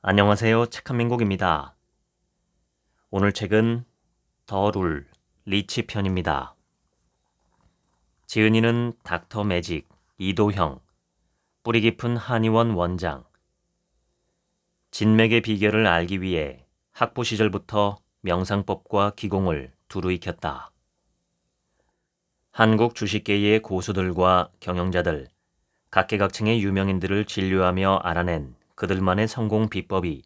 안녕하세요. 책 한민국입니다. 오늘 책은 더 룰, 리치 편입니다. 지은이는 닥터 매직, 이도형, 뿌리 깊은 한의원 원장. 진맥의 비결을 알기 위해 학부 시절부터 명상법과 기공을 두루 익혔다. 한국 주식계의 고수들과 경영자들, 각계각층의 유명인들을 진료하며 알아낸 그들만의 성공 비법이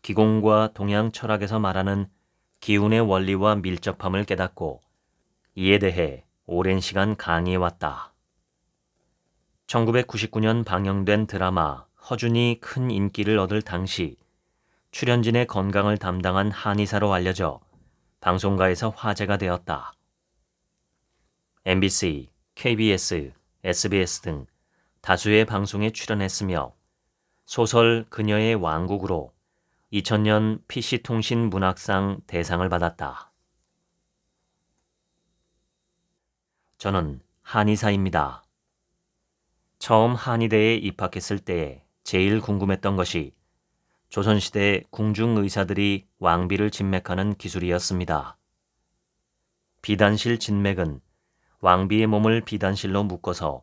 기공과 동양 철학에서 말하는 기운의 원리와 밀접함을 깨닫고 이에 대해 오랜 시간 강의해왔다. 1999년 방영된 드라마 허준이 큰 인기를 얻을 당시 출연진의 건강을 담당한 한의사로 알려져 방송가에서 화제가 되었다. MBC, KBS, SBS 등 다수의 방송에 출연했으며 소설 그녀의 왕국으로 2000년 PC통신 문학상 대상을 받았다. 저는 한의사입니다. 처음 한의대에 입학했을 때에 제일 궁금했던 것이 조선시대 궁중의사들이 왕비를 진맥하는 기술이었습니다. 비단실 진맥은 왕비의 몸을 비단실로 묶어서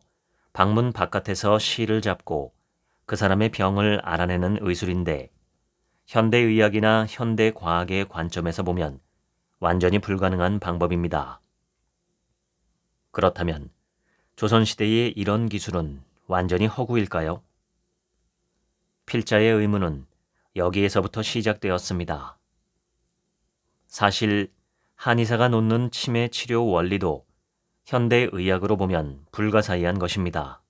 방문 바깥에서 실을 잡고 그 사람의 병을 알아내는 의술인데 현대의학이나 현대과학의 관점에서 보면 완전히 불가능한 방법입니다. 그렇다면 조선시대의 이런 기술은 완전히 허구일까요? 필자의 의문은 여기에서부터 시작되었습니다. 사실 한의사가 놓는 치매 치료 원리도 현대의학으로 보면 불가사의한 것입니다.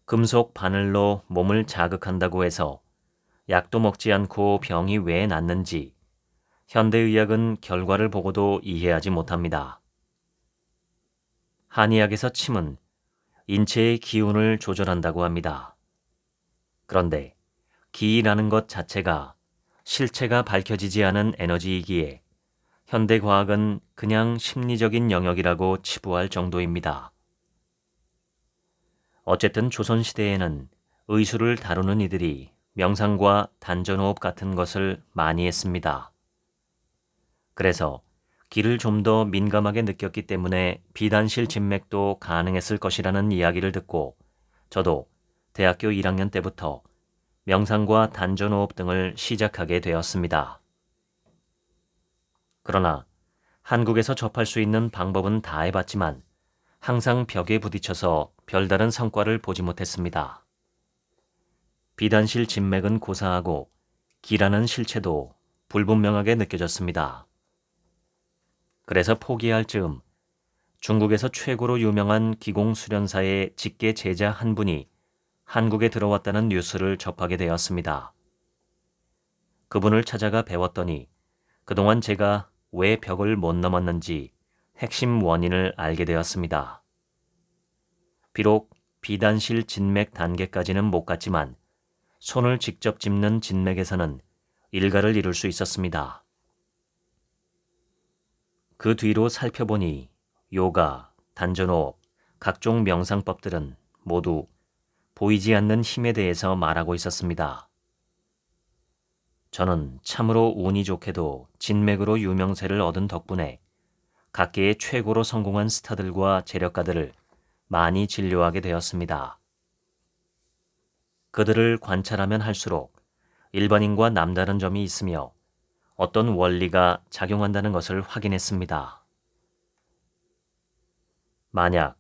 금속 바늘로 몸을 자극한다고 해서 약도 먹지 않고 병이 왜 낫는지 현대의학은 결과를 보고도 이해하지 못합니다. 한의학에서 침은 인체의 기운을 조절한다고 합니다. 그런데 기라는 것 자체가 실체가 밝혀지지 않은 에너지이기에 현대과학은 그냥 심리적인 영역이라고 치부할 정도입니다. 어쨌든 조선시대에는 의술을 다루는 이들이 명상과 단전호흡 같은 것을 많이 했습니다. 그래서 기를 좀 더 민감하게 느꼈기 때문에 비단실 진맥도 가능했을 것이라는 이야기를 듣고 저도 대학교 1학년 때부터 명상과 단전호흡 등을 시작하게 되었습니다. 그러나 한국에서 접할 수 있는 방법은 다 해봤지만 항상 벽에 부딪혀서 별다른 성과를 보지 못했습니다. 비단실 진맥은 고사하고 기라는 실체도 불분명하게 느껴졌습니다. 그래서 포기할 즈음 중국에서 최고로 유명한 기공수련사의 직계 제자 한 분이 한국에 들어왔다는 뉴스를 접하게 되었습니다. 그분을 찾아가 배웠더니 그동안 제가 왜 벽을 못 넘었는지 핵심 원인을 알게 되었습니다. 비록 비단실 진맥 단계까지는 못 갔지만 손을 직접 짚는 진맥에서는 일가를 이룰 수 있었습니다. 그 뒤로 살펴보니 요가, 단전호흡, 각종 명상법들은 모두 보이지 않는 힘에 대해서 말하고 있었습니다. 저는 참으로 운이 좋게도 진맥으로 유명세를 얻은 덕분에 각계의 최고로 성공한 스타들과 재력가들을 많이 진료하게 되었습니다. 그들을 관찰하면 할수록 일반인과 남다른 점이 있으며 어떤 원리가 작용한다는 것을 확인했습니다. 만약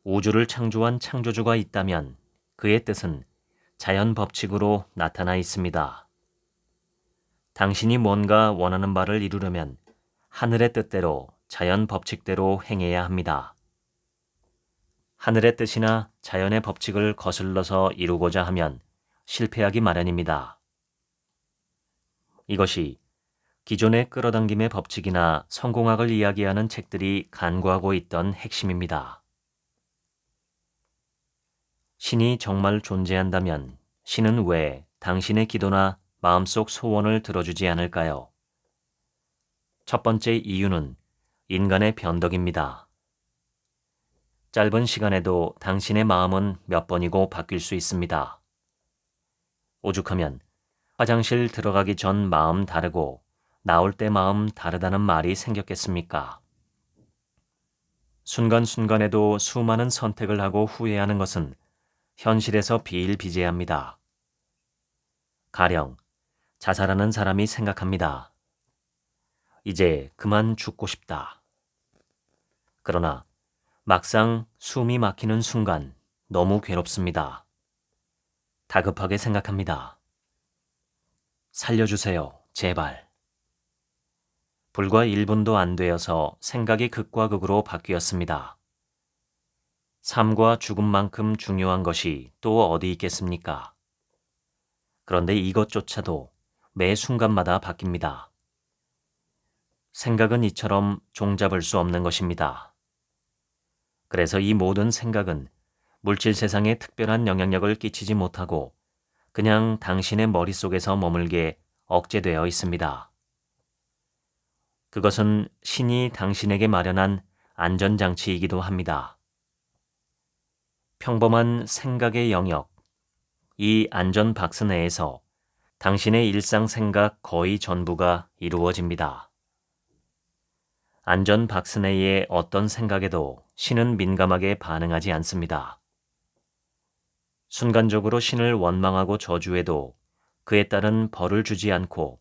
우주를 창조한 창조주가 있다면 그의 뜻은 자연 법칙으로 나타나 있습니다. 당신이 뭔가 원하는 바를 이루려면 하늘의 뜻대로 자연 법칙대로 행해야 합니다. 하늘의 뜻이나 자연의 법칙을 거슬러서 이루고자 하면 실패하기 마련입니다. 이것이 기존의 끌어당김의 법칙이나 성공학을 이야기하는 책들이 간구하고 있던 핵심입니다. 신이 정말 존재한다면 신은 왜 당신의 기도나 마음속 소원을 들어주지 않을까요? 첫 번째 이유는 인간의 변덕입니다. 짧은 시간에도 당신의 마음은 몇 번이고 바뀔 수 있습니다. 오죽하면 화장실 들어가기 전 마음 다르고 나올 때 마음 다르다는 말이 생겼겠습니까? 순간순간에도 수많은 선택을 하고 후회하는 것은 현실에서 비일비재합니다. 가령 자살하는 사람이 생각합니다. 이제 그만 죽고 싶다. 그러나 막상 숨이 막히는 순간 너무 괴롭습니다. 다급하게 생각합니다. 살려주세요, 제발. 불과 1분도 안 되어서 생각이 극과 극으로 바뀌었습니다. 삶과 죽음만큼 중요한 것이 또 어디 있겠습니까? 그런데 이것조차도 매 순간마다 바뀝니다. 생각은 이처럼 종잡을 수 없는 것입니다. 그래서 이 모든 생각은 물질 세상에 특별한 영향력을 끼치지 못하고 그냥 당신의 머릿속에서 머물게 억제되어 있습니다. 그것은 신이 당신에게 마련한 안전장치이기도 합니다. 평범한 생각의 영역, 이 안전 박스 내에서 당신의 일상 생각 거의 전부가 이루어집니다. 안전 박스 내의 어떤 생각에도 신은 민감하게 반응하지 않습니다. 순간적으로 신을 원망하고 저주해도 그에 따른 벌을 주지 않고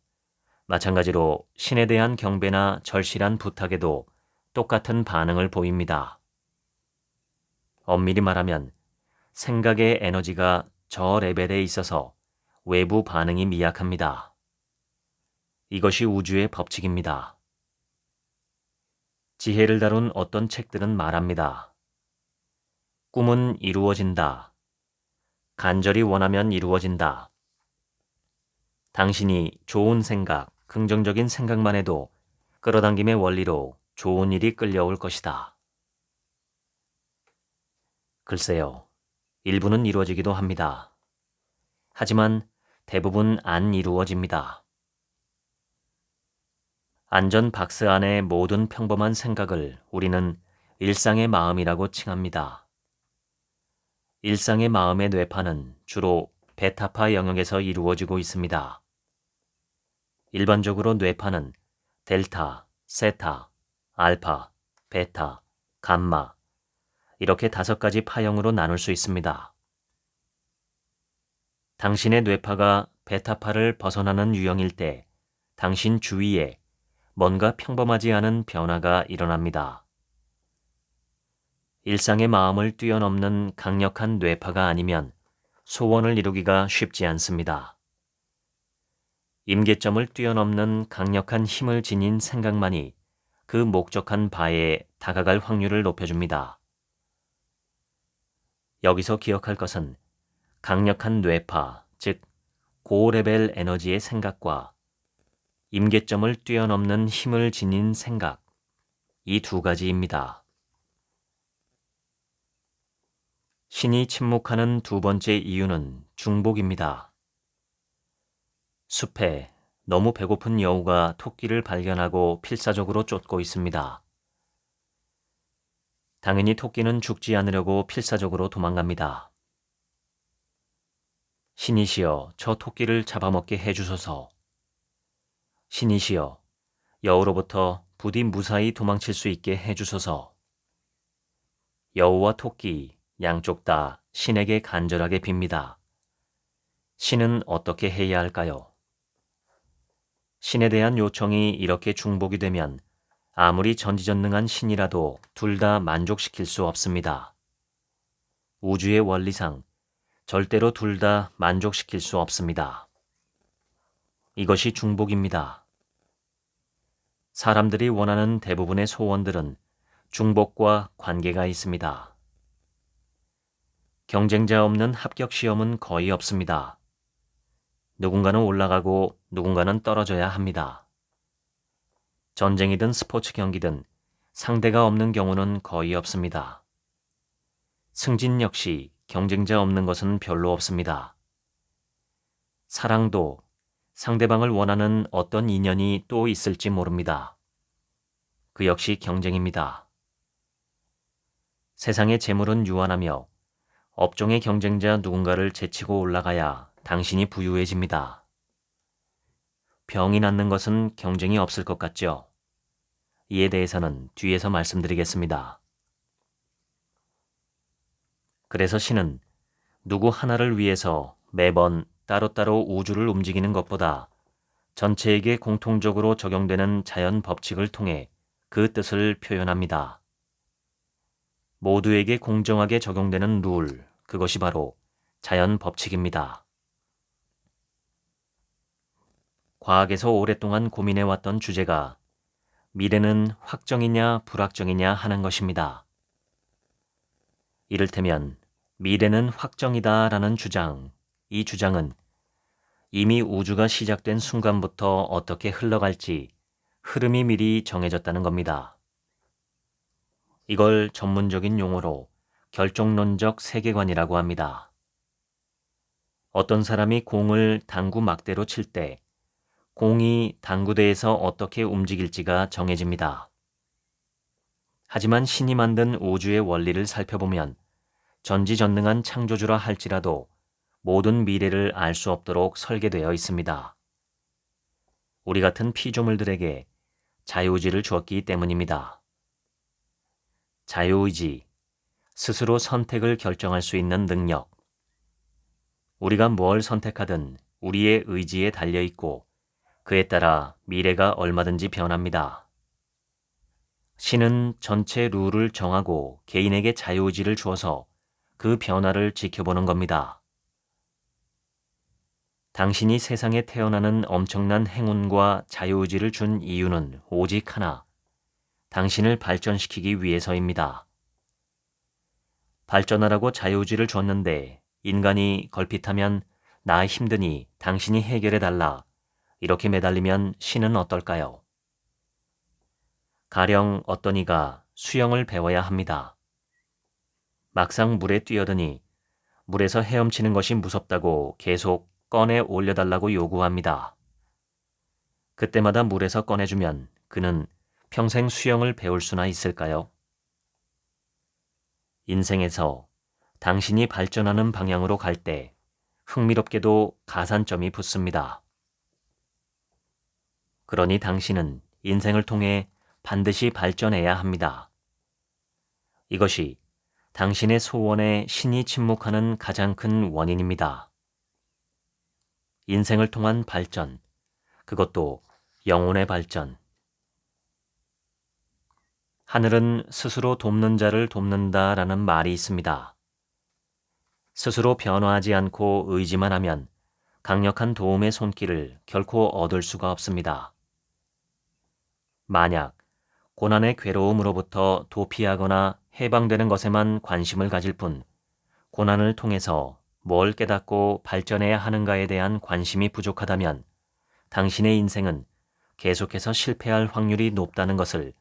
마찬가지로 신에 대한 경배나 절실한 부탁에도 똑같은 반응을 보입니다. 엄밀히 말하면 생각의 에너지가 저 레벨에 있어서 외부 반응이 미약합니다. 이것이 우주의 법칙입니다. 지혜를 다룬 어떤 책들은 말합니다. 꿈은 이루어진다. 간절히 원하면 이루어진다. 당신이 좋은 생각, 긍정적인 생각만 해도 끌어당김의 원리로 좋은 일이 끌려올 것이다. 글쎄요, 일부는 이루어지기도 합니다. 하지만 대부분 안 이루어집니다. 안전 박스 안의 모든 평범한 생각을 우리는 일상의 마음이라고 칭합니다. 일상의 마음의 뇌파는 주로 베타파 영역에서 이루어지고 있습니다. 일반적으로 뇌파는 델타, 세타, 알파, 베타, 감마 이렇게 5가지 파형으로 나눌 수 있습니다. 당신의 뇌파가 베타파를 벗어나는 유형일 때 당신 주위에 뭔가 평범하지 않은 변화가 일어납니다. 일상의 마음을 뛰어넘는 강력한 뇌파가 아니면 소원을 이루기가 쉽지 않습니다. 임계점을 뛰어넘는 강력한 힘을 지닌 생각만이 그 목적한 바에 다가갈 확률을 높여줍니다. 여기서 기억할 것은 강력한 뇌파, 즉 고레벨 에너지의 생각과 임계점을 뛰어넘는 힘을 지닌 생각, 이 2가지입니다. 신이 침묵하는 2번째 이유는 중복입니다. 숲에 너무 배고픈 여우가 토끼를 발견하고 필사적으로 쫓고 있습니다. 당연히 토끼는 죽지 않으려고 필사적으로 도망갑니다. 신이시여, 저 토끼를 잡아먹게 해주소서. 신이시여, 여우로부터 부디 무사히 도망칠 수 있게 해주소서. 여우와 토끼 양쪽 다 신에게 간절하게 빕니다. 신은 어떻게 해야 할까요? 신에 대한 요청이 이렇게 중복이 되면 아무리 전지전능한 신이라도 둘 다 만족시킬 수 없습니다. 우주의 원리상 절대로 둘 다 만족시킬 수 없습니다. 이것이 중복입니다. 사람들이 원하는 대부분의 소원들은 중복과 관계가 있습니다. 경쟁자 없는 합격 시험은 거의 없습니다. 누군가는 올라가고 누군가는 떨어져야 합니다. 전쟁이든 스포츠 경기든 상대가 없는 경우는 거의 없습니다. 승진 역시 경쟁자 없는 것은 별로 없습니다. 사랑도 상대방을 원하는 어떤 인연이 또 있을지 모릅니다. 그 역시 경쟁입니다. 세상의 재물은 유한하며 업종의 경쟁자 누군가를 제치고 올라가야 당신이 부유해집니다. 병이 낫는 것은 경쟁이 없을 것 같죠? 이에 대해서는 뒤에서 말씀드리겠습니다. 그래서 신은 누구 하나를 위해서 매번 따로따로 우주를 움직이는 것보다 전체에게 공통적으로 적용되는 자연 법칙을 통해 그 뜻을 표현합니다. 모두에게 공정하게 적용되는 룰, 그것이 바로 자연 법칙입니다. 과학에서 오랫동안 고민해왔던 주제가 미래는 확정이냐 불확정이냐 하는 것입니다. 이를테면 미래는 확정이다 라는 주장, 이 주장은 이미 우주가 시작된 순간부터 어떻게 흘러갈지 흐름이 미리 정해졌다는 겁니다. 이걸 전문적인 용어로 결정론적 세계관이라고 합니다. 어떤 사람이 공을 당구 막대로 칠 때 공이 당구대에서 어떻게 움직일지가 정해집니다. 하지만 신이 만든 우주의 원리를 살펴보면 전지전능한 창조주라 할지라도 모든 미래를 알 수 없도록 설계되어 있습니다. 우리 같은 피조물들에게 자유의지를 주었기 때문입니다. 자유의지, 스스로 선택을 결정할 수 있는 능력. 우리가 뭘 선택하든 우리의 의지에 달려 있고 그에 따라 미래가 얼마든지 변합니다. 신은 전체 룰을 정하고 개인에게 자유의지를 주어서 그 변화를 지켜보는 겁니다. 당신이 세상에 태어나는 엄청난 행운과 자유의지를 준 이유는 오직 하나, 당신을 발전시키기 위해서입니다. 발전하라고 자유의지를 줬는데 인간이 걸핏하면 나 힘드니 당신이 해결해달라 이렇게 매달리면 신은 어떨까요? 가령 어떤 이가 수영을 배워야 합니다. 막상 물에 뛰어드니 물에서 헤엄치는 것이 무섭다고 계속 꺼내 올려달라고 요구합니다. 그때마다 물에서 꺼내주면 그는 평생 수영을 배울 수나 있을까요? 인생에서 당신이 발전하는 방향으로 갈 때 흥미롭게도 가산점이 붙습니다. 그러니 당신은 인생을 통해 반드시 발전해야 합니다. 이것이 당신의 소원에 신이 침묵하는 가장 큰 원인입니다. 인생을 통한 발전, 그것도 영혼의 발전. 하늘은 스스로 돕는 자를 돕는다라는 말이 있습니다. 스스로 변화하지 않고 의지만 하면 강력한 도움의 손길을 결코 얻을 수가 없습니다. 만약 고난의 괴로움으로부터 도피하거나 해방되는 것에만 관심을 가질 뿐 고난을 통해서 뭘 깨닫고 발전해야 하는가에 대한 관심이 부족하다면 당신의 인생은 계속해서 실패할 확률이 높다는 것을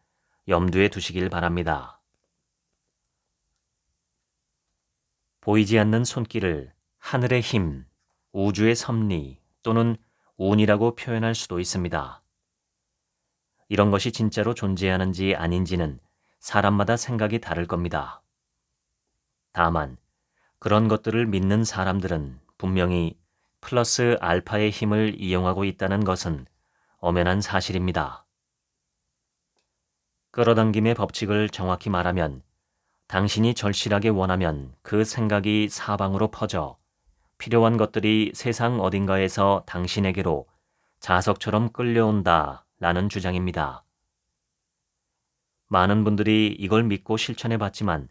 염두에 두시길 바랍니다. 보이지 않는 손길을 하늘의 힘, 우주의 섭리 또는 운이라고 표현할 수도 있습니다. 이런 것이 진짜로 존재하는지 아닌지는 사람마다 생각이 다를 겁니다. 다만 그런 것들을 믿는 사람들은 분명히 플러스 알파의 힘을 이용하고 있다는 것은 엄연한 사실입니다. 끌어당김의 법칙을 정확히 말하면 당신이 절실하게 원하면 그 생각이 사방으로 퍼져 필요한 것들이 세상 어딘가에서 당신에게로 자석처럼 끌려온다 라는 주장입니다. 많은 분들이 이걸 믿고 실천해 봤지만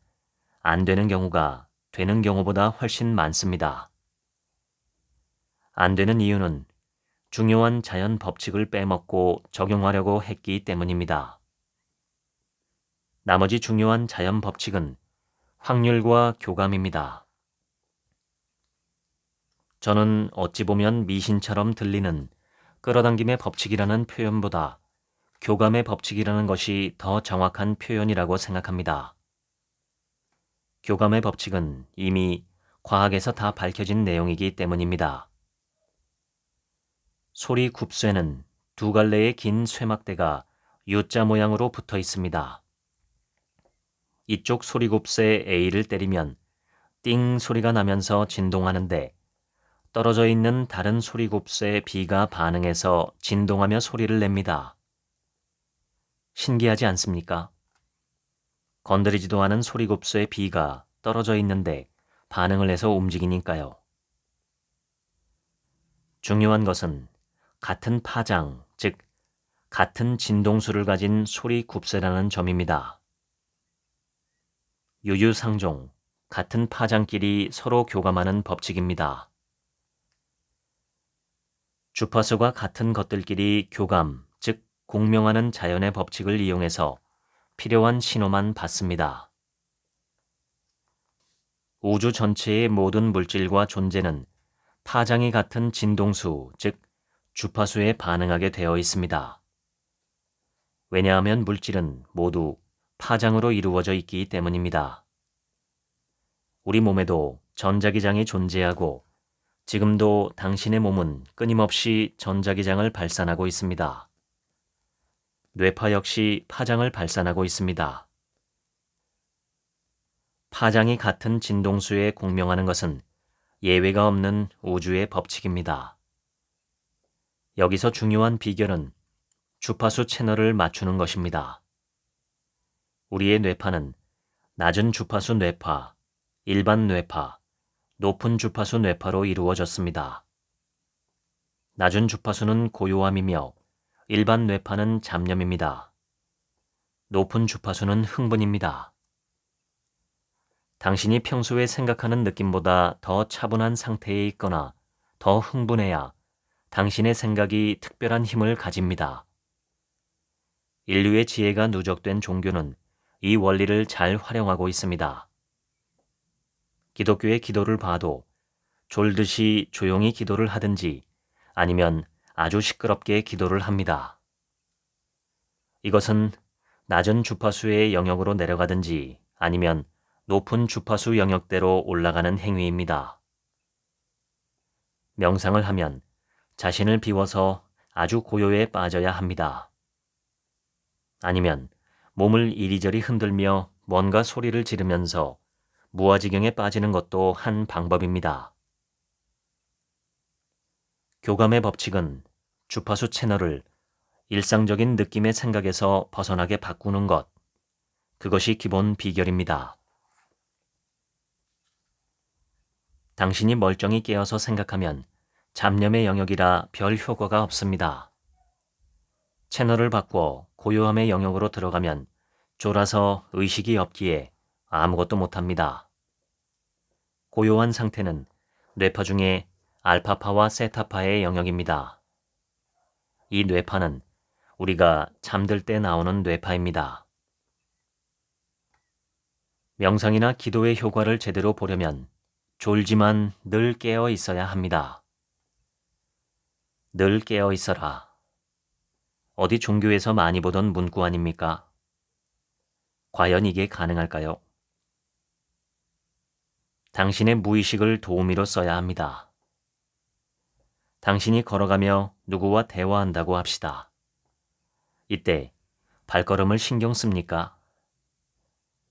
안 되는 경우가 되는 경우보다 훨씬 많습니다. 안 되는 이유는 중요한 자연 법칙을 빼먹고 적용하려고 했기 때문입니다. 나머지 중요한 자연 법칙은 확률과 교감입니다. 저는 어찌 보면 미신처럼 들리는 끌어당김의 법칙이라는 표현보다 교감의 법칙이라는 것이 더 정확한 표현이라고 생각합니다. 교감의 법칙은 이미 과학에서 다 밝혀진 내용이기 때문입니다. 소리 굽쇠는 두 갈래의 긴 쇠막대가 U자 모양으로 붙어 있습니다. 이쪽 소리 굽쇠 A를 때리면 띵 소리가 나면서 진동하는데 떨어져 있는 다른 소리곱새의 비가 반응해서 진동하며 소리를 냅니다. 신기하지 않습니까? 건드리지도 않은 소리곱새의 비가 떨어져 있는데 반응을 해서 움직이니까요. 중요한 것은 같은 파장, 즉 같은 진동수를 가진 소리곱새라는 점입니다. 유유상종, 같은 파장끼리 서로 교감하는 법칙입니다. 주파수가 같은 것들끼리 교감, 즉 공명하는 자연의 법칙을 이용해서 필요한 신호만 받습니다. 우주 전체의 모든 물질과 존재는 파장이 같은 진동수, 즉 주파수에 반응하게 되어 있습니다. 왜냐하면 물질은 모두 파장으로 이루어져 있기 때문입니다. 우리 몸에도 전자기장이 존재하고 지금도 당신의 몸은 끊임없이 전자기장을 발산하고 있습니다. 뇌파 역시 파장을 발산하고 있습니다. 파장이 같은 진동수에 공명하는 것은 예외가 없는 우주의 법칙입니다. 여기서 중요한 비결은 주파수 채널을 맞추는 것입니다. 우리의 뇌파는 낮은 주파수 뇌파, 일반 뇌파, 높은 주파수 뇌파로 이루어졌습니다. 낮은 주파수는 고요함이며 일반 뇌파는 잡념입니다. 높은 주파수는 흥분입니다. 당신이 평소에 생각하는 느낌보다 더 차분한 상태에 있거나 더 흥분해야 당신의 생각이 특별한 힘을 가집니다. 인류의 지혜가 누적된 종교는 이 원리를 잘 활용하고 있습니다. 기독교의 기도를 봐도 졸듯이 조용히 기도를 하든지 아니면 아주 시끄럽게 기도를 합니다. 이것은 낮은 주파수의 영역으로 내려가든지 아니면 높은 주파수 영역대로 올라가는 행위입니다. 명상을 하면 자신을 비워서 아주 고요에 빠져야 합니다. 아니면 몸을 이리저리 흔들며 뭔가 소리를 지르면서 무아지경에 빠지는 것도 한 방법입니다. 교감의 법칙은 주파수 채널을 일상적인 느낌의 생각에서 벗어나게 바꾸는 것, 그것이 기본 비결입니다. 당신이 멀쩡히 깨어서 생각하면 잡념의 영역이라 별 효과가 없습니다. 채널을 바꿔 고요함의 영역으로 들어가면 졸아서 의식이 없기에 아무것도 못합니다. 고요한 상태는 뇌파 중에 알파파와 세타파의 영역입니다. 이 뇌파는 우리가 잠들 때 나오는 뇌파입니다. 명상이나 기도의 효과를 제대로 보려면 졸지만 늘 깨어 있어야 합니다. 늘 깨어 있어라. 어디 종교에서 많이 보던 문구 아닙니까? 과연 이게 가능할까요? 당신의 무의식을 도우미로 써야 합니다. 당신이 걸어가며 누구와 대화한다고 합시다. 이때 발걸음을 신경 씁니까?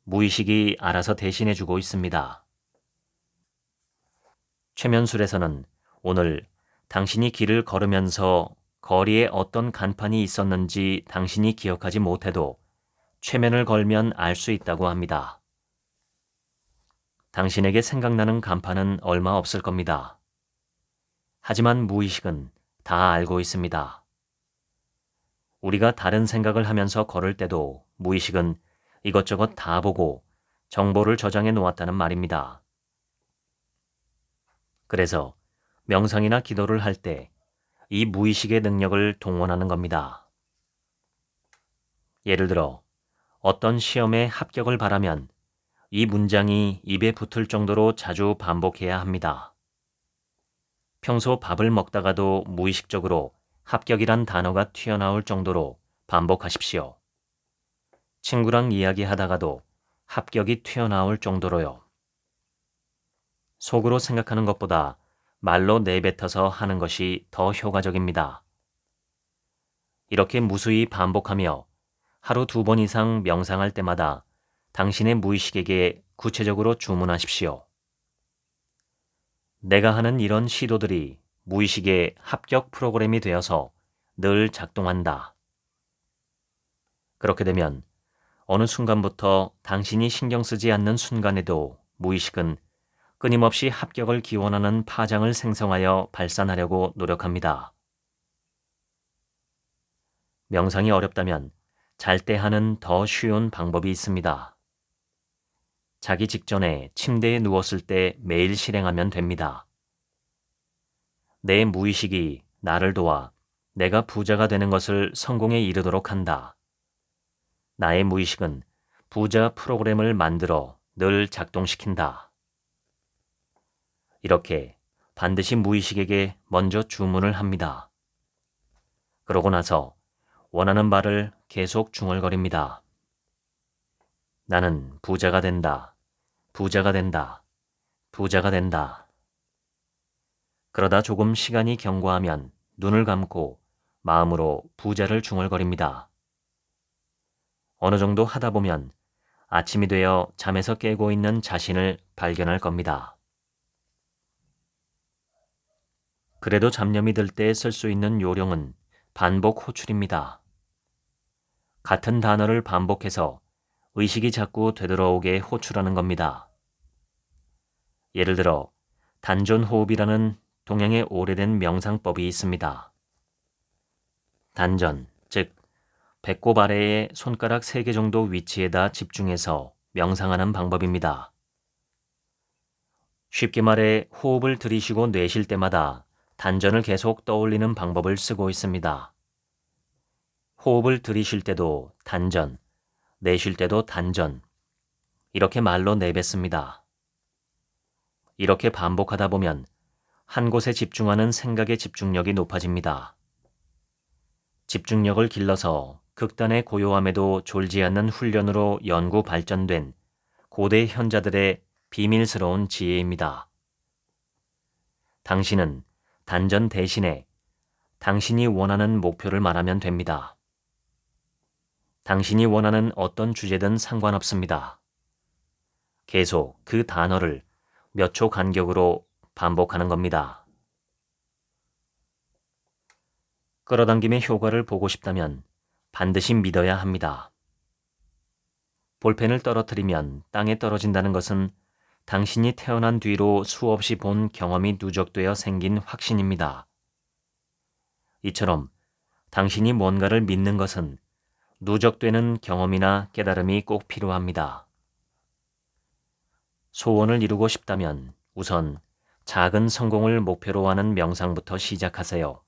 무의식이 알아서 대신해주고 있습니다. 최면술에서는 오늘 당신이 길을 걸으면서 거리에 어떤 간판이 있었는지 당신이 기억하지 못해도 최면을 걸면 알 수 있다고 합니다. 당신에게 생각나는 간판은 얼마 없을 겁니다. 하지만 무의식은 다 알고 있습니다. 우리가 다른 생각을 하면서 걸을 때도 무의식은 이것저것 다 보고 정보를 저장해 놓았다는 말입니다. 그래서 명상이나 기도를 할 때 이 무의식의 능력을 동원하는 겁니다. 예를 들어 어떤 시험에 합격을 바라면 이 문장이 입에 붙을 정도로 자주 반복해야 합니다. 평소 밥을 먹다가도 무의식적으로 합격이란 단어가 튀어나올 정도로 반복하십시오. 친구랑 이야기하다가도 합격이 튀어나올 정도로요. 속으로 생각하는 것보다 말로 내뱉어서 하는 것이 더 효과적입니다. 이렇게 무수히 반복하며 하루 2번 이상 명상할 때마다 당신의 무의식에게 구체적으로 주문하십시오. 내가 하는 이런 시도들이 무의식의 합격 프로그램이 되어서 늘 작동한다. 그렇게 되면 어느 순간부터 당신이 신경 쓰지 않는 순간에도 무의식은 끊임없이 합격을 기원하는 파장을 생성하여 발산하려고 노력합니다. 명상이 어렵다면 잘 때 하는 더 쉬운 방법이 있습니다. 자기 직전에 침대에 누웠을 때 매일 실행하면 됩니다. 내 무의식이 나를 도와 내가 부자가 되는 것을 성공에 이르도록 한다. 나의 무의식은 부자 프로그램을 만들어 늘 작동시킨다. 이렇게 반드시 무의식에게 먼저 주문을 합니다. 그러고 나서 원하는 바를 계속 중얼거립니다. 나는 부자가 된다. 부자가 된다. 부자가 된다. 그러다 조금 시간이 경과하면 눈을 감고 마음으로 부자를 중얼거립니다. 어느 정도 하다 보면 아침이 되어 잠에서 깨고 있는 자신을 발견할 겁니다. 그래도 잡념이 들 때 쓸 수 있는 요령은 반복 호출입니다. 같은 단어를 반복해서 의식이 자꾸 되돌아오게 호출하는 겁니다. 예를 들어 단전호흡이라는 동양의 오래된 명상법이 있습니다. 단전, 즉 배꼽 아래에 손가락 3개 정도 위치에다 집중해서 명상하는 방법입니다. 쉽게 말해 호흡을 들이쉬고 내쉴 때마다 단전을 계속 떠올리는 방법을 쓰고 있습니다. 호흡을 들이쉴 때도 단전, 내쉴 때도 단전, 이렇게 말로 내뱉습니다. 이렇게 반복하다 보면 한 곳에 집중하는 생각의 집중력이 높아집니다. 집중력을 길러서 극단의 고요함에도 졸지 않는 훈련으로 연구 발전된 고대 현자들의 비밀스러운 지혜입니다. 당신은 단전 대신에 당신이 원하는 목표를 말하면 됩니다. 당신이 원하는 어떤 주제든 상관없습니다. 계속 그 단어를 몇 초 간격으로 반복하는 겁니다. 끌어당김의 효과를 보고 싶다면 반드시 믿어야 합니다. 볼펜을 떨어뜨리면 땅에 떨어진다는 것은 당신이 태어난 뒤로 수없이 본 경험이 누적되어 생긴 확신입니다. 이처럼 당신이 뭔가를 믿는 것은 누적되는 경험이나 깨달음이 꼭 필요합니다. 소원을 이루고 싶다면 우선 작은 성공을 목표로 하는 명상부터 시작하세요.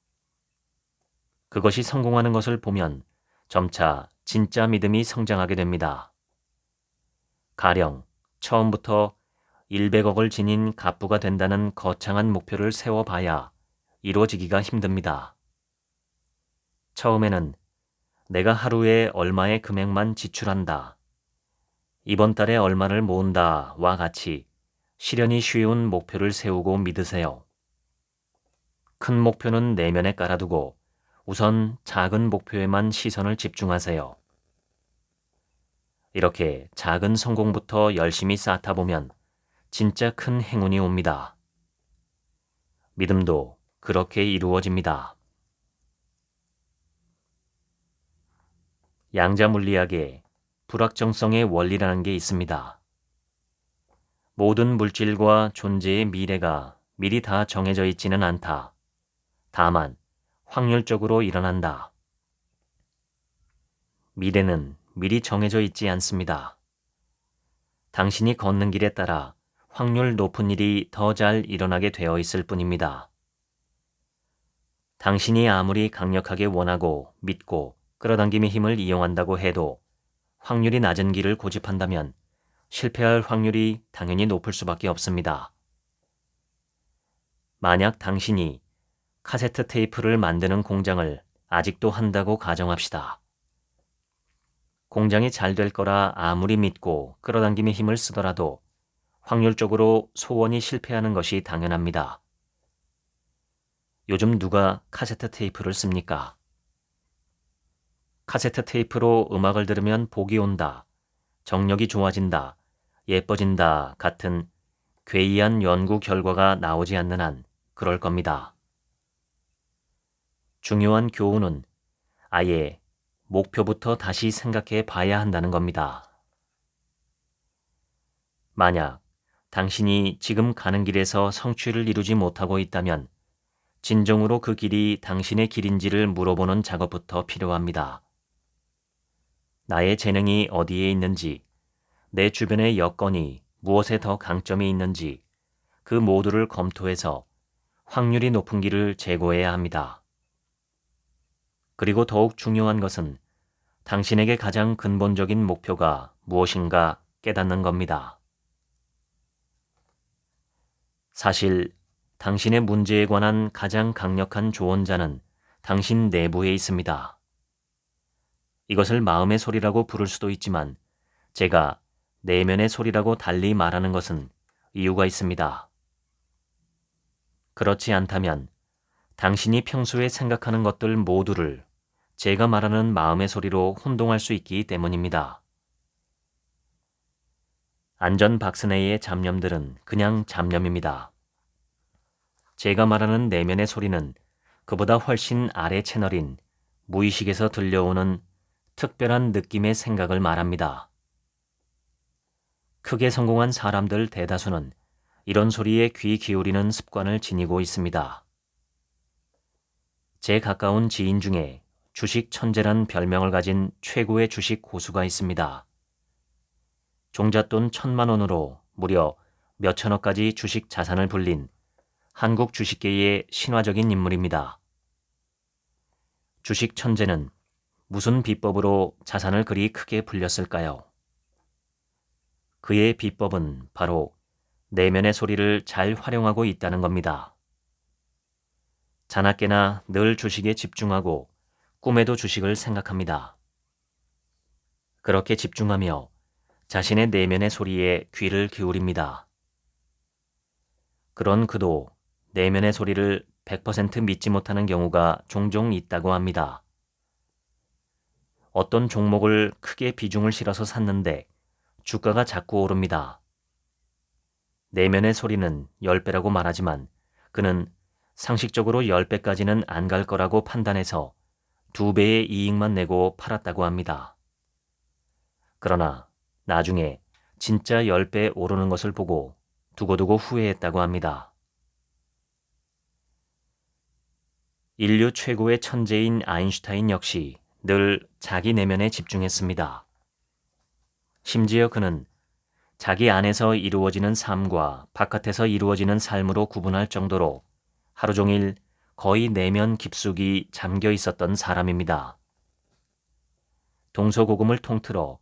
그것이 성공하는 것을 보면 점차 진짜 믿음이 성장하게 됩니다. 가령 처음부터 100억을 지닌 갑부가 된다는 거창한 목표를 세워봐야 이루어지기가 힘듭니다. 처음에는 내가 하루에 얼마의 금액만 지출한다, 이번 달에 얼마를 모은다와 같이 실현이 쉬운 목표를 세우고 믿으세요. 큰 목표는 내면에 깔아두고 우선 작은 목표에만 시선을 집중하세요. 이렇게 작은 성공부터 열심히 쌓다 보면 진짜 큰 행운이 옵니다. 믿음도 그렇게 이루어집니다. 양자 물리학에 불확정성의 원리라는 게 있습니다. 모든 물질과 존재의 미래가 미리 다 정해져 있지는 않다. 다만 확률적으로 일어난다. 미래는 미리 정해져 있지 않습니다. 당신이 걷는 길에 따라 확률 높은 일이 더 잘 일어나게 되어 있을 뿐입니다. 당신이 아무리 강력하게 원하고 믿고 끌어당김의 힘을 이용한다고 해도 확률이 낮은 길을 고집한다면 실패할 확률이 당연히 높을 수밖에 없습니다. 만약 당신이 카세트 테이프를 만드는 공장을 아직도 한다고 가정합시다. 공장이 잘 될 거라 아무리 믿고 끌어당김의 힘을 쓰더라도 확률적으로 소원이 실패하는 것이 당연합니다. 요즘 누가 카세트 테이프를 씁니까? 카세트 테이프로 음악을 들으면 복이 온다, 정력이 좋아진다, 예뻐진다 같은 괴이한 연구 결과가 나오지 않는 한 그럴 겁니다. 중요한 교훈은 아예 목표부터 다시 생각해 봐야 한다는 겁니다. 만약 당신이 지금 가는 길에서 성취를 이루지 못하고 있다면 진정으로 그 길이 당신의 길인지를 물어보는 작업부터 필요합니다. 나의 재능이 어디에 있는지, 내 주변의 여건이 무엇에 더 강점이 있는지 그 모두를 검토해서 확률이 높은 길을 제고해야 합니다. 그리고 더욱 중요한 것은 당신에게 가장 근본적인 목표가 무엇인가 깨닫는 겁니다. 사실 당신의 문제에 관한 가장 강력한 조언자는 당신 내부에 있습니다. 이것을 마음의 소리라고 부를 수도 있지만 제가 내면의 소리라고 달리 말하는 것은 이유가 있습니다. 그렇지 않다면 당신이 평소에 생각하는 것들 모두를 제가 말하는 마음의 소리로 혼동할 수 있기 때문입니다. 안전 박스네이의 잡념들은 그냥 잡념입니다. 제가 말하는 내면의 소리는 그보다 훨씬 아래 채널인 무의식에서 들려오는 특별한 느낌의 생각을 말합니다. 크게 성공한 사람들 대다수는 이런 소리에 귀 기울이는 습관을 지니고 있습니다. 제 가까운 지인 중에 주식 천재란 별명을 가진 최고의 주식 고수가 있습니다. 종잣돈 1,000만 원으로 무려 몇천억까지 주식 자산을 불린 한국 주식계의 신화적인 인물입니다. 주식 천재는 무슨 비법으로 자산을 그리 크게 불렸을까요? 그의 비법은 바로 내면의 소리를 잘 활용하고 있다는 겁니다. 자나깨나 늘 주식에 집중하고 꿈에도 주식을 생각합니다. 그렇게 집중하며 자신의 내면의 소리에 귀를 기울입니다. 그런 그도 내면의 소리를 100% 믿지 못하는 경우가 종종 있다고 합니다. 어떤 종목을 크게 비중을 실어서 샀는데 주가가 자꾸 오릅니다. 내면의 소리는 10배라고 말하지만 그는 상식적으로 10배까지는 안 갈 거라고 판단해서 2배의 이익만 내고 팔았다고 합니다. 그러나 나중에 진짜 10배 오르는 것을 보고 두고두고 후회했다고 합니다. 인류 최고의 천재인 아인슈타인 역시 늘 자기 내면에 집중했습니다. 심지어 그는 자기 안에서 이루어지는 삶과 바깥에서 이루어지는 삶으로 구분할 정도로 하루 종일 거의 내면 깊숙이 잠겨 있었던 사람입니다. 동서고금을 통틀어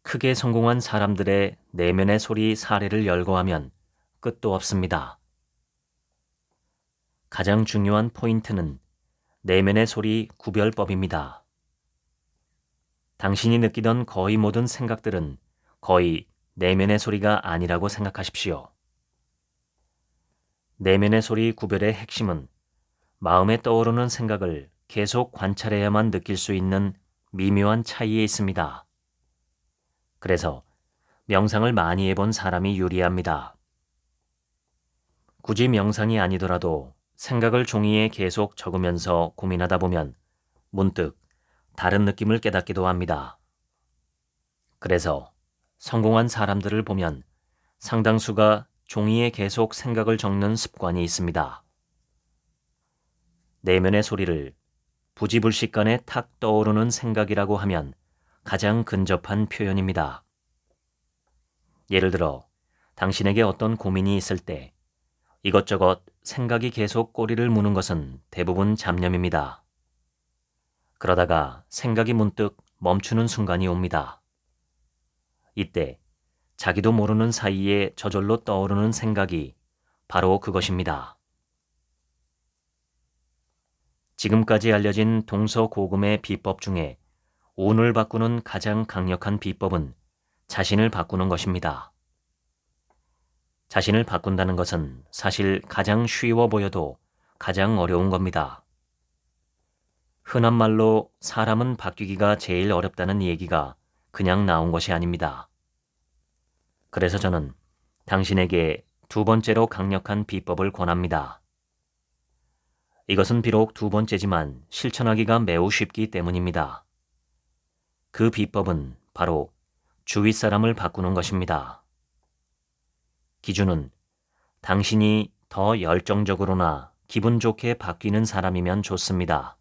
크게 성공한 사람들의 내면의 소리 사례를 열거하면 끝도 없습니다. 가장 중요한 포인트는 내면의 소리 구별법입니다. 당신이 느끼던 거의 모든 생각들은 거의 내면의 소리가 아니라고 생각하십시오. 내면의 소리 구별의 핵심은 마음에 떠오르는 생각을 계속 관찰해야만 느낄 수 있는 미묘한 차이에 있습니다. 그래서 명상을 많이 해본 사람이 유리합니다. 굳이 명상이 아니더라도 생각을 종이에 계속 적으면서 고민하다 보면 문득 다른 느낌을 깨닫기도 합니다. 그래서 성공한 사람들을 보면 상당수가 종이에 계속 생각을 적는 습관이 있습니다. 내면의 소리를 부지불식간에 탁 떠오르는 생각이라고 하면 가장 근접한 표현입니다. 예를 들어 당신에게 어떤 고민이 있을 때 이것저것 생각이 계속 꼬리를 무는 것은 대부분 잡념입니다. 그러다가 생각이 문득 멈추는 순간이 옵니다. 이때 자기도 모르는 사이에 저절로 떠오르는 생각이 바로 그것입니다. 지금까지 알려진 동서고금의 비법 중에 운을 바꾸는 가장 강력한 비법은 자신을 바꾸는 것입니다. 자신을 바꾼다는 것은 사실 가장 쉬워 보여도 가장 어려운 겁니다. 흔한 말로 사람은 바뀌기가 제일 어렵다는 얘기가 그냥 나온 것이 아닙니다. 그래서 저는 당신에게 두 번째로 강력한 비법을 권합니다. 이것은 비록 두 번째지만 실천하기가 매우 쉽기 때문입니다. 그 비법은 바로 주위 사람을 바꾸는 것입니다. 기준은 당신이 더 열정적으로나 기분 좋게 바뀌는 사람이면 좋습니다.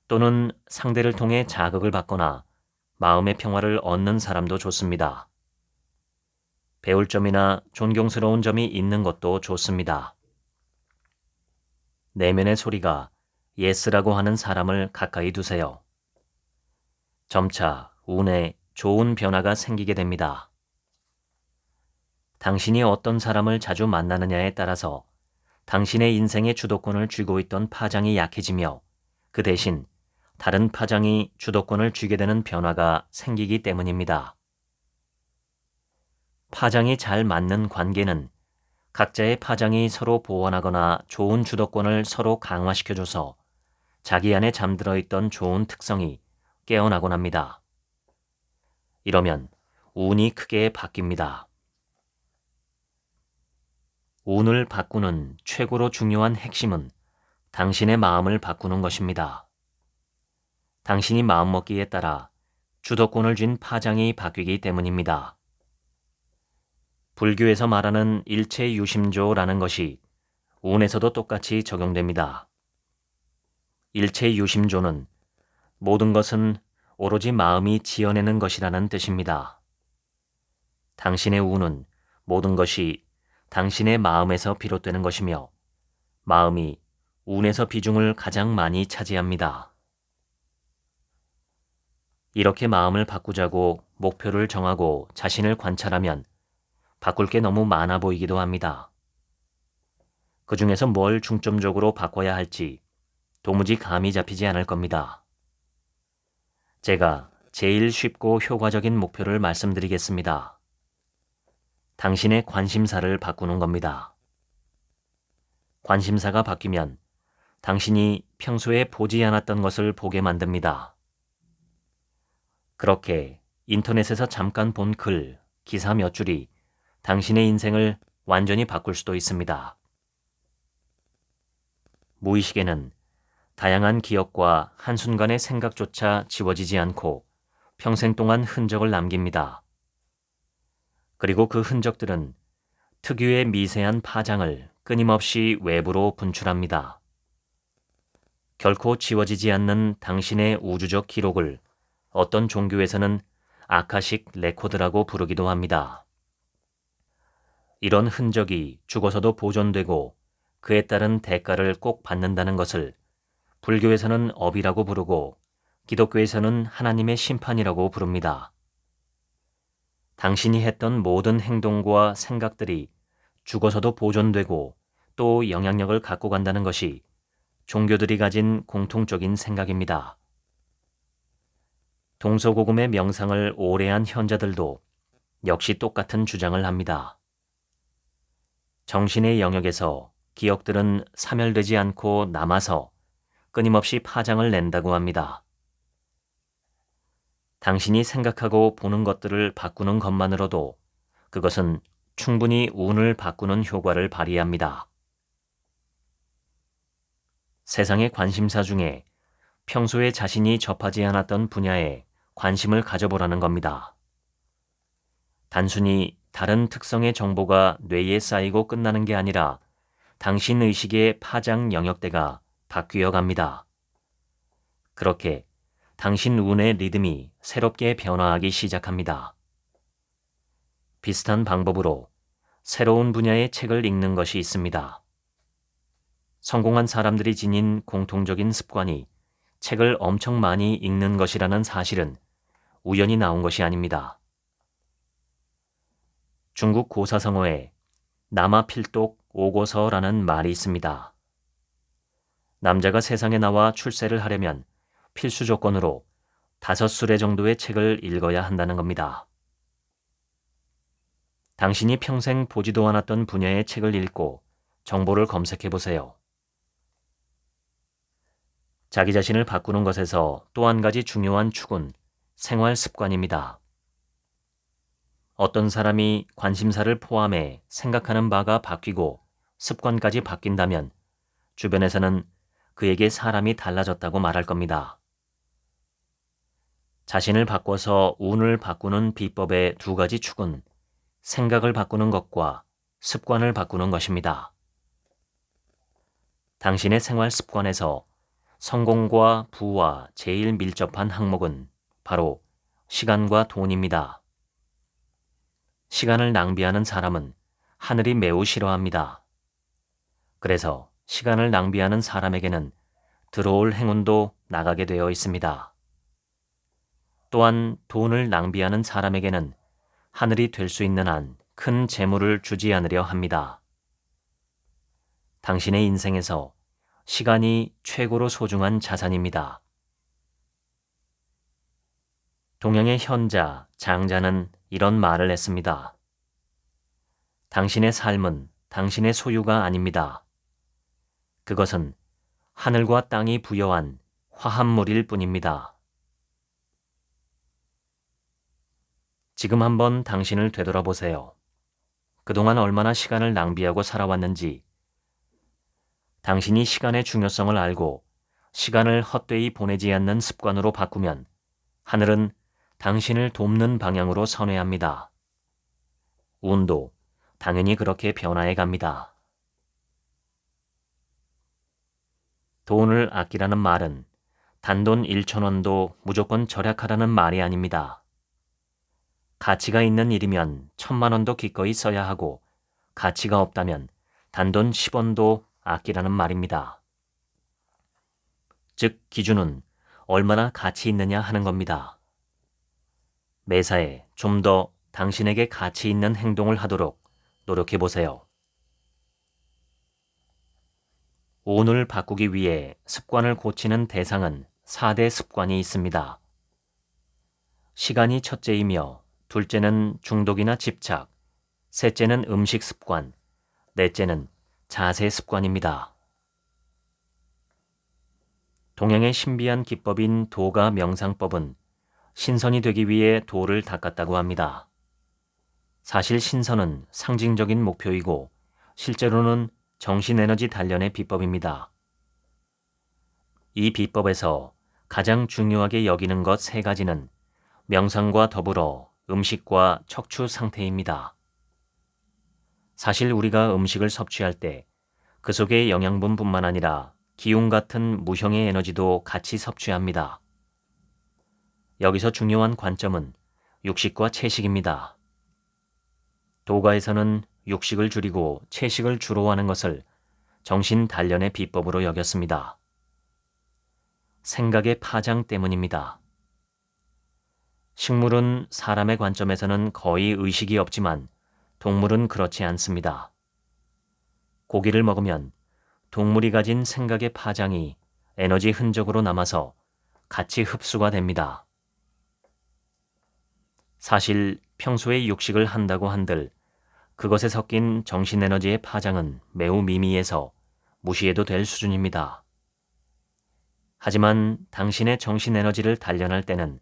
또는 상대를 통해 자극을 받거나 마음의 평화를 얻는 사람도 좋습니다. 배울 점이나 존경스러운 점이 있는 것도 좋습니다. 내면의 소리가 예스라고 하는 사람을 가까이 두세요. 점차 운에 좋은 변화가 생기게 됩니다. 당신이 어떤 사람을 자주 만나느냐에 따라서 당신의 인생의 주도권을 쥐고 있던 파장이 약해지며 그 대신 다른 파장이 주도권을 쥐게 되는 변화가 생기기 때문입니다. 파장이 잘 맞는 관계는 각자의 파장이 서로 보완하거나 좋은 주도권을 서로 강화시켜줘서 자기 안에 잠들어 있던 좋은 특성이 깨어나곤 합니다. 이러면 운이 크게 바뀝니다. 운을 바꾸는 최고로 중요한 핵심은 당신의 마음을 바꾸는 것입니다. 당신이 마음먹기에 따라 주도권을 쥔 파장이 바뀌기 때문입니다. 불교에서 말하는 일체유심조라는 것이 운에서도 똑같이 적용됩니다. 일체유심조는 모든 것은 오로지 마음이 지어내는 것이라는 뜻입니다. 당신의 운은 모든 것이 당신의 마음에서 비롯되는 것이며 마음이 운에서 비중을 가장 많이 차지합니다. 이렇게 마음을 바꾸자고 목표를 정하고 자신을 관찰하면 바꿀 게 너무 많아 보이기도 합니다. 그 중에서 뭘 중점적으로 바꿔야 할지 도무지 감이 잡히지 않을 겁니다. 제가 제일 쉽고 효과적인 목표를 말씀드리겠습니다. 당신의 관심사를 바꾸는 겁니다. 관심사가 바뀌면 당신이 평소에 보지 않았던 것을 보게 만듭니다. 그렇게 인터넷에서 잠깐 본 글, 기사 몇 줄이 당신의 인생을 완전히 바꿀 수도 있습니다. 무의식에는 다양한 기억과 한순간의 생각조차 지워지지 않고 평생 동안 흔적을 남깁니다. 그리고 그 흔적들은 특유의 미세한 파장을 끊임없이 외부로 분출합니다. 결코 지워지지 않는 당신의 우주적 기록을 어떤 종교에서는 아카식 레코드라고 부르기도 합니다. 이런 흔적이 죽어서도 보존되고 그에 따른 대가를 꼭 받는다는 것을 불교에서는 업이라고 부르고 기독교에서는 하나님의 심판이라고 부릅니다. 당신이 했던 모든 행동과 생각들이 죽어서도 보존되고 또 영향력을 갖고 간다는 것이 종교들이 가진 공통적인 생각입니다. 동서고금의 명상을 오래 한 현자들도 역시 똑같은 주장을 합니다. 정신의 영역에서 기억들은 사멸되지 않고 남아서 끊임없이 파장을 낸다고 합니다. 당신이 생각하고 보는 것들을 바꾸는 것만으로도 그것은 충분히 운을 바꾸는 효과를 발휘합니다. 세상의 관심사 중에 평소에 자신이 접하지 않았던 분야에 관심을 가져보라는 겁니다. 단순히 다른 특성의 정보가 뇌에 쌓이고 끝나는 게 아니라 당신 의식의 파장 영역대가 바뀌어 갑니다. 그렇게 당신 운의 리듬이 새롭게 변화하기 시작합니다. 비슷한 방법으로 새로운 분야의 책을 읽는 것이 있습니다. 성공한 사람들이 지닌 공통적인 습관이 책을 엄청 많이 읽는 것이라는 사실은 우연히 나온 것이 아닙니다. 중국 고사성어에 남아필독 오고서라는 말이 있습니다. 남자가 세상에 나와 출세를 하려면 필수 조건으로 5수레 정도의 책을 읽어야 한다는 겁니다. 당신이 평생 보지도 않았던 분야의 책을 읽고 정보를 검색해 보세요. 자기 자신을 바꾸는 것에서 또 한 가지 중요한 축은 생활 습관입니다. 어떤 사람이 관심사를 포함해 생각하는 바가 바뀌고 습관까지 바뀐다면 주변에서는 그에게 사람이 달라졌다고 말할 겁니다. 자신을 바꿔서 운을 바꾸는 비법의 두 가지 축은 생각을 바꾸는 것과 습관을 바꾸는 것입니다. 당신의 생활 습관에서 성공과 부와 제일 밀접한 항목은 바로 시간과 돈입니다. 시간을 낭비하는 사람은 하늘이 매우 싫어합니다. 그래서 시간을 낭비하는 사람에게는 들어올 행운도 나가게 되어 있습니다. 또한 돈을 낭비하는 사람에게는 하늘이 될 수 있는 한 큰 재물을 주지 않으려 합니다. 당신의 인생에서 시간이 최고로 소중한 자산입니다. 동양의 현자, 장자는 이런 말을 했습니다. 당신의 삶은 당신의 소유가 아닙니다. 그것은 하늘과 땅이 부여한 화합물일 뿐입니다. 지금 한번 당신을 되돌아보세요. 그동안 얼마나 시간을 낭비하고 살아왔는지, 당신이 시간의 중요성을 알고 시간을 헛되이 보내지 않는 습관으로 바꾸면 하늘은 당신을 돕는 방향으로 선회합니다. 운도 당연히 그렇게 변화해 갑니다. 돈을 아끼라는 말은 단돈 1,000원도 무조건 절약하라는 말이 아닙니다. 가치가 있는 일이면 1,000만 원도 기꺼이 써야 하고 가치가 없다면 단돈 10원도 아끼라는 말입니다. 즉 기준은 얼마나 가치 있느냐 하는 겁니다. 매사에 좀 더 당신에게 가치 있는 행동을 하도록 노력해 보세요. 운을 바꾸기 위해 습관을 고치는 대상은 4대 습관이 있습니다. 시간이 첫째이며 둘째는 중독이나 집착, 셋째는 음식 습관, 넷째는 자세 습관입니다. 동양의 신비한 기법인 도가 명상법은 신선이 되기 위해 도를 닦았다고 합니다. 사실 신선은 상징적인 목표이고 실제로는 정신에너지 단련의 비법입니다. 이 비법에서 가장 중요하게 여기는 것 3가지는 명상과 더불어 음식과 척추 상태입니다. 사실 우리가 음식을 섭취할 때 그 속의 영양분뿐만 아니라 기운 같은 무형의 에너지도 같이 섭취합니다. 여기서 중요한 관점은 육식과 채식입니다. 도가에서는 육식을 줄이고 채식을 주로 하는 것을 정신 단련의 비법으로 여겼습니다. 생각의 파장 때문입니다. 식물은 사람의 관점에서는 거의 의식이 없지만 동물은 그렇지 않습니다. 고기를 먹으면 동물이 가진 생각의 파장이 에너지 흔적으로 남아서 같이 흡수가 됩니다. 사실 평소에 육식을 한다고 한들 그것에 섞인 정신에너지의 파장은 매우 미미해서 무시해도 될 수준입니다. 하지만 당신의 정신에너지를 단련할 때는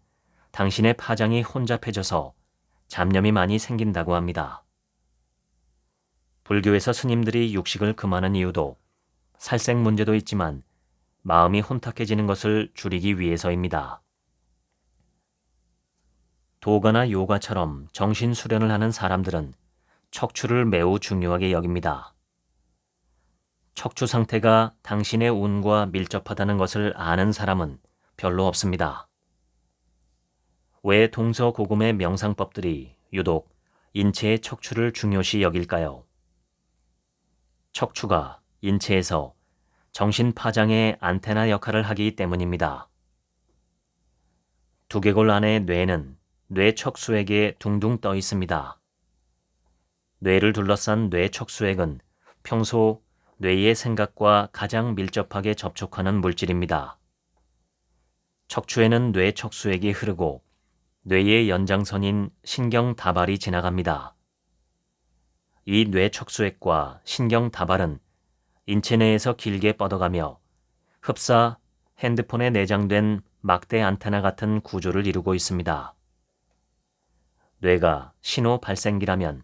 당신의 파장이 혼잡해져서 잡념이 많이 생긴다고 합니다. 불교에서 스님들이 육식을 금하는 이유도 살색 문제도 있지만 마음이 혼탁해지는 것을 줄이기 위해서입니다. 도가나 요가처럼 정신 수련을 하는 사람들은 척추를 매우 중요하게 여깁니다. 척추 상태가 당신의 운과 밀접하다는 것을 아는 사람은 별로 없습니다. 왜 동서고금의 명상법들이 유독 인체의 척추를 중요시 여길까요? 척추가 인체에서 정신 파장의 안테나 역할을 하기 때문입니다. 두개골 안의 뇌는 뇌척수액에 둥둥 떠 있습니다. 뇌를 둘러싼 뇌척수액은 평소 뇌의 생각과 가장 밀접하게 접촉하는 물질입니다. 척추에는 뇌척수액이 흐르고 뇌의 연장선인 신경다발이 지나갑니다. 이 뇌척수액과 신경다발은 인체 내에서 길게 뻗어가며 흡사 핸드폰에 내장된 막대 안테나 같은 구조를 이루고 있습니다. 뇌가 신호 발생기라면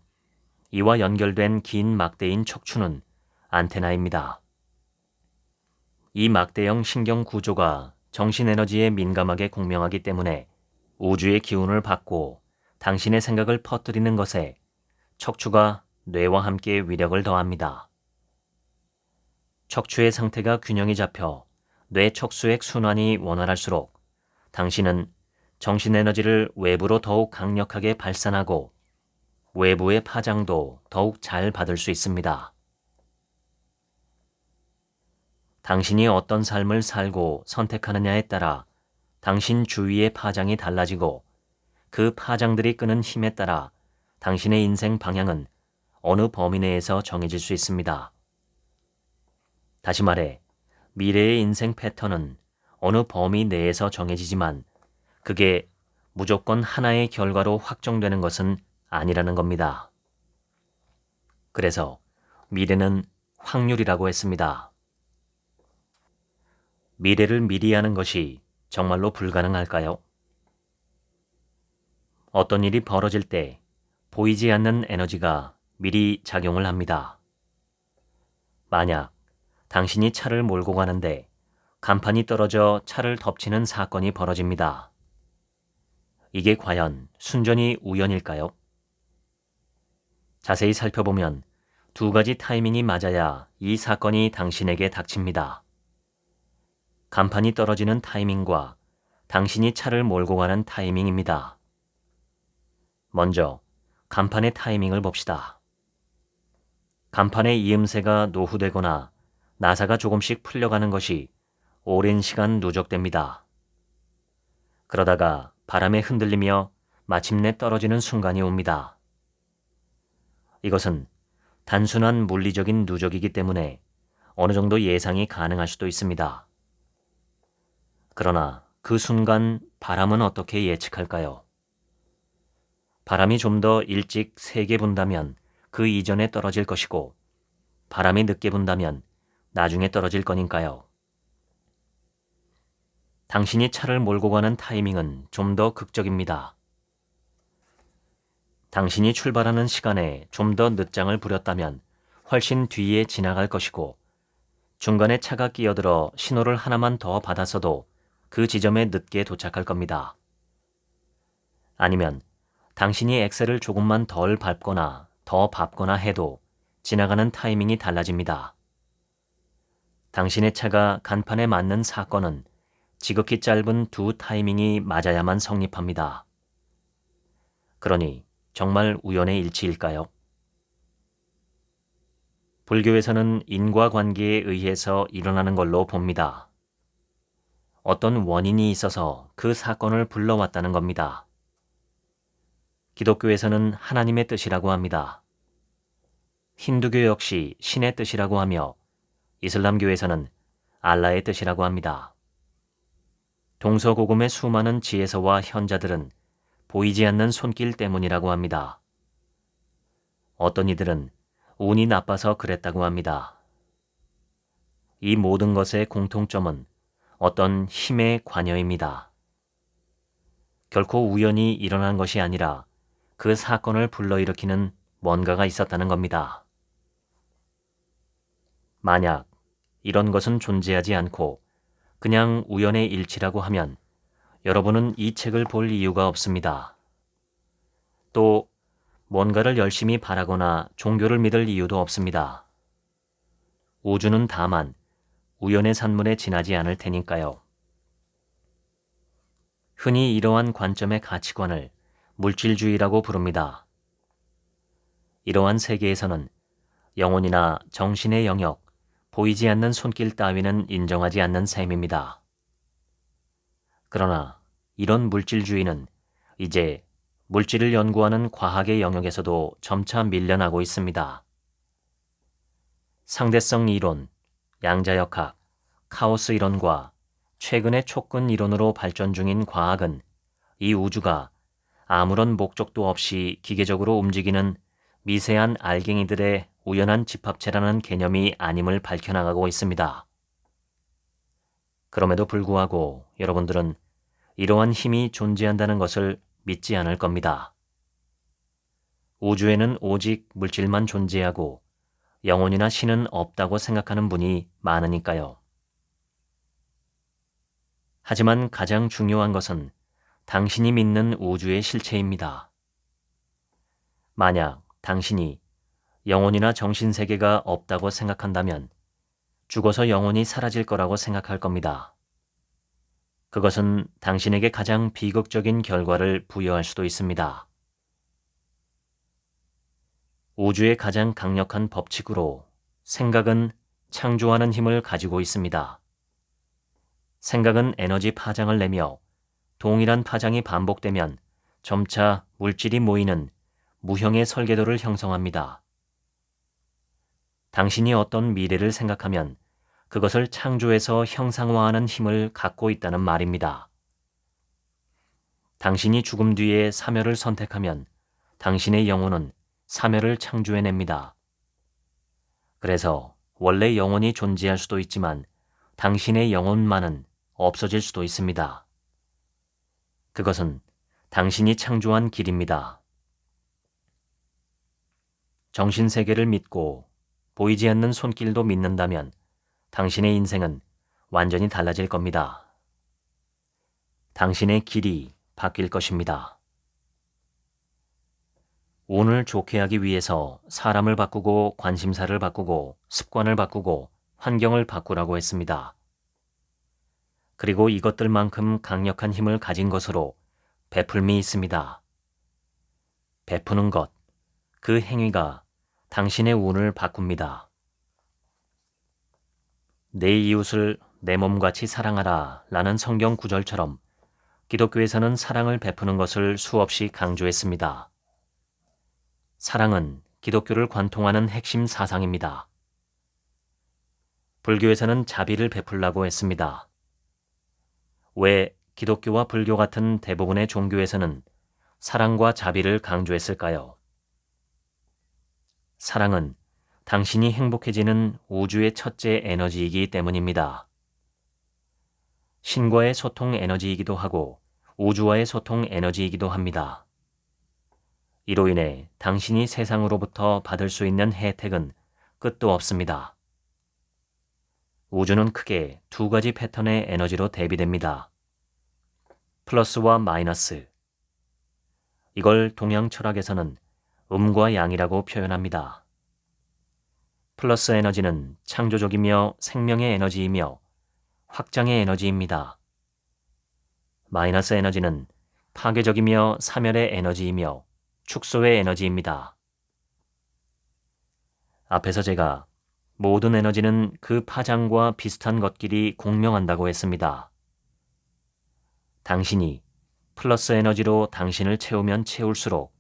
이와 연결된 긴 막대인 척추는 안테나입니다. 이 막대형 신경 구조가 정신에너지에 민감하게 공명하기 때문에 우주의 기운을 받고 당신의 생각을 퍼뜨리는 것에 척추가 뇌와 함께 위력을 더합니다. 척추의 상태가 균형이 잡혀 뇌 척수액 순환이 원활할수록 당신은 정신에너지를 외부로 더욱 강력하게 발산하고 외부의 파장도 더욱 잘 받을 수 있습니다. 당신이 어떤 삶을 살고 선택하느냐에 따라 당신 주위의 파장이 달라지고 그 파장들이 끄는 힘에 따라 당신의 인생 방향은 어느 범위 내에서 정해질 수 있습니다. 다시 말해, 미래의 인생 패턴은 어느 범위 내에서 정해지지만 그게 무조건 하나의 결과로 확정되는 것은 아니라는 겁니다. 그래서 미래는 확률이라고 했습니다. 미래를 미리 아는 것이 정말로 불가능할까요? 어떤 일이 벌어질 때 보이지 않는 에너지가 미리 작용을 합니다. 만약 당신이 차를 몰고 가는데 간판이 떨어져 차를 덮치는 사건이 벌어집니다. 이게 과연 순전히 우연일까요? 자세히 살펴보면 두 가지 타이밍이 맞아야 이 사건이 당신에게 닥칩니다. 간판이 떨어지는 타이밍과 당신이 차를 몰고 가는 타이밍입니다. 먼저 간판의 타이밍을 봅시다. 간판의 이음새가 노후되거나 나사가 조금씩 풀려가는 것이 오랜 시간 누적됩니다. 그러다가 바람에 흔들리며 마침내 떨어지는 순간이 옵니다. 이것은 단순한 물리적인 누적이기 때문에 어느 정도 예상이 가능할 수도 있습니다. 그러나 그 순간 바람은 어떻게 예측할까요? 바람이 좀 더 일찍 세게 분다면 그 이전에 떨어질 것이고 바람이 늦게 분다면 나중에 떨어질 거니까요. 당신이 차를 몰고 가는 타이밍은 좀 더 극적입니다. 당신이 출발하는 시간에 좀 더 늦장을 부렸다면 훨씬 뒤에 지나갈 것이고 중간에 차가 끼어들어 신호를 하나만 더 받았어도 그 지점에 늦게 도착할 겁니다. 아니면 당신이 엑셀을 조금만 덜 밟거나 더 밟거나 해도 지나가는 타이밍이 달라집니다. 당신의 차가 간판에 맞는 사건은 지극히 짧은 두 타이밍이 맞아야만 성립합니다. 그러니 정말 우연의 일치일까요? 불교에서는 인과관계에 의해서 일어나는 걸로 봅니다. 어떤 원인이 있어서 그 사건을 불러왔다는 겁니다. 기독교에서는 하나님의 뜻이라고 합니다. 힌두교 역시 신의 뜻이라고 하며 이슬람교에서는 알라의 뜻이라고 합니다. 동서고금의 수많은 지혜서와 현자들은 보이지 않는 손길 때문이라고 합니다. 어떤 이들은 운이 나빠서 그랬다고 합니다. 이 모든 것의 공통점은 어떤 힘의 관여입니다. 결코 우연히 일어난 것이 아니라 그 사건을 불러일으키는 뭔가가 있었다는 겁니다. 만약 이런 것은 존재하지 않고 그냥 우연의 일치라고 하면 여러분은 이 책을 볼 이유가 없습니다. 또 뭔가를 열심히 바라거나 종교를 믿을 이유도 없습니다. 우주는 다만 우연의 산물에 지나지 않을 테니까요. 흔히 이러한 관점의 가치관을 물질주의라고 부릅니다. 이러한 세계에서는 영혼이나 정신의 영역, 보이지 않는 손길 따위는 인정하지 않는 셈입니다. 그러나 이런 물질주의는 이제 물질을 연구하는 과학의 영역에서도 점차 밀려나고 있습니다. 상대성 이론, 양자역학, 카오스 이론과 최근의 촉근 이론으로 발전 중인 과학은 이 우주가 아무런 목적도 없이 기계적으로 움직이는 미세한 알갱이들의 우연한 집합체라는 개념이 아님을 밝혀나가고 있습니다. 그럼에도 불구하고 여러분들은 이러한 힘이 존재한다는 것을 믿지 않을 겁니다. 우주에는 오직 물질만 존재하고 영혼이나 신은 없다고 생각하는 분이 많으니까요. 하지만 가장 중요한 것은 당신이 믿는 우주의 실체입니다. 만약 당신이 영혼이나 정신세계가 없다고 생각한다면 죽어서 영혼이 사라질 거라고 생각할 겁니다. 그것은 당신에게 가장 비극적인 결과를 부여할 수도 있습니다. 우주의 가장 강력한 법칙으로 생각은 창조하는 힘을 가지고 있습니다. 생각은 에너지 파장을 내며 동일한 파장이 반복되면 점차 물질이 모이는 무형의 설계도를 형성합니다. 당신이 어떤 미래를 생각하면 그것을 창조해서 형상화하는 힘을 갖고 있다는 말입니다. 당신이 죽음 뒤에 사멸을 선택하면 당신의 영혼은 사멸을 창조해냅니다. 그래서 원래 영혼이 존재할 수도 있지만 당신의 영혼만은 없어질 수도 있습니다. 그것은 당신이 창조한 길입니다. 정신세계를 믿고 보이지 않는 손길도 믿는다면 당신의 인생은 완전히 달라질 겁니다. 당신의 길이 바뀔 것입니다. 운을 좋게 하기 위해서 사람을 바꾸고 관심사를 바꾸고 습관을 바꾸고 환경을 바꾸라고 했습니다. 그리고 이것들만큼 강력한 힘을 가진 것으로 베풀미 있습니다. 베푸는 것, 그 행위가 당신의 운을 바꿉니다. 내 이웃을 내 몸같이 사랑하라 라는 성경 구절처럼 기독교에서는 사랑을 베푸는 것을 수없이 강조했습니다. 사랑은 기독교를 관통하는 핵심 사상입니다. 불교에서는 자비를 베풀라고 했습니다. 왜 기독교와 불교 같은 대부분의 종교에서는 사랑과 자비를 강조했을까요? 사랑은 당신이 행복해지는 우주의 첫째 에너지이기 때문입니다. 신과의 소통 에너지이기도 하고 우주와의 소통 에너지이기도 합니다. 이로 인해 당신이 세상으로부터 받을 수 있는 혜택은 끝도 없습니다. 우주는 크게 두 가지 패턴의 에너지로 대비됩니다. 플러스와 마이너스. 이걸 동양 철학에서는 음과 양이라고 표현합니다. 플러스 에너지는 창조적이며 생명의 에너지이며 확장의 에너지입니다. 마이너스 에너지는 파괴적이며 사멸의 에너지이며 축소의 에너지입니다. 앞에서 제가 모든 에너지는 그 파장과 비슷한 것끼리 공명한다고 했습니다. 당신이 플러스 에너지로 당신을 채우면 채울수록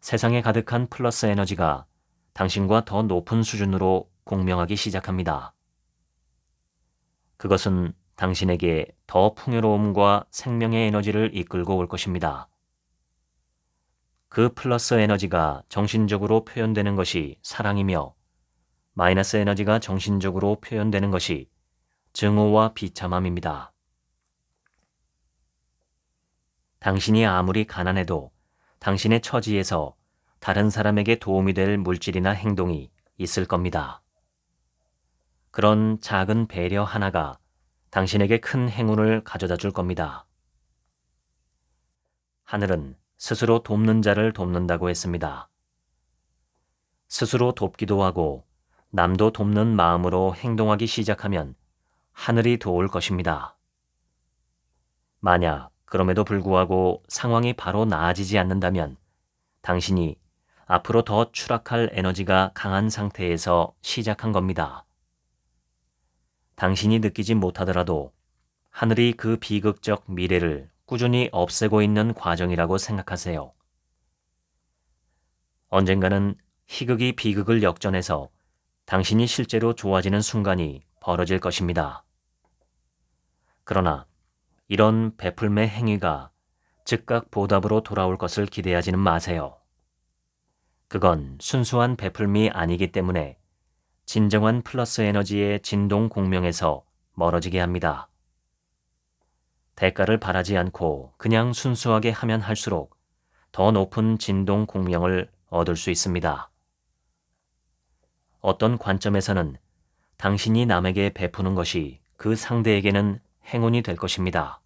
세상에 가득한 플러스 에너지가 당신과 더 높은 수준으로 공명하기 시작합니다. 그것은 당신에게 더 풍요로움과 생명의 에너지를 이끌고 올 것입니다. 그 플러스 에너지가 정신적으로 표현되는 것이 사랑이며 마이너스 에너지가 정신적으로 표현되는 것이 증오와 비참함입니다. 당신이 아무리 가난해도 당신의 처지에서 다른 사람에게 도움이 될 물질이나 행동이 있을 겁니다. 그런 작은 배려 하나가 당신에게 큰 행운을 가져다 줄 겁니다. 하늘은 스스로 돕는 자를 돕는다고 했습니다. 스스로 돕기도 하고 남도 돕는 마음으로 행동하기 시작하면 하늘이 도울 것입니다. 만약 그럼에도 불구하고 상황이 바로 나아지지 않는다면 당신이 앞으로 더 추락할 에너지가 강한 상태에서 시작한 겁니다. 당신이 느끼지 못하더라도 하늘이 그 비극적 미래를 꾸준히 없애고 있는 과정이라고 생각하세요. 언젠가는 희극이 비극을 역전해서 당신이 실제로 좋아지는 순간이 벌어질 것입니다. 그러나 이런 베풀매 행위가 즉각 보답으로 돌아올 것을 기대하지는 마세요. 그건 순수한 베풀미 아니기 때문에 진정한 플러스 에너지의 진동 공명에서 멀어지게 합니다. 대가를 바라지 않고 그냥 순수하게 하면 할수록 더 높은 진동 공명을 얻을 수 있습니다. 어떤 관점에서는 당신이 남에게 베푸는 것이 그 상대에게는 행운이 될 것입니다.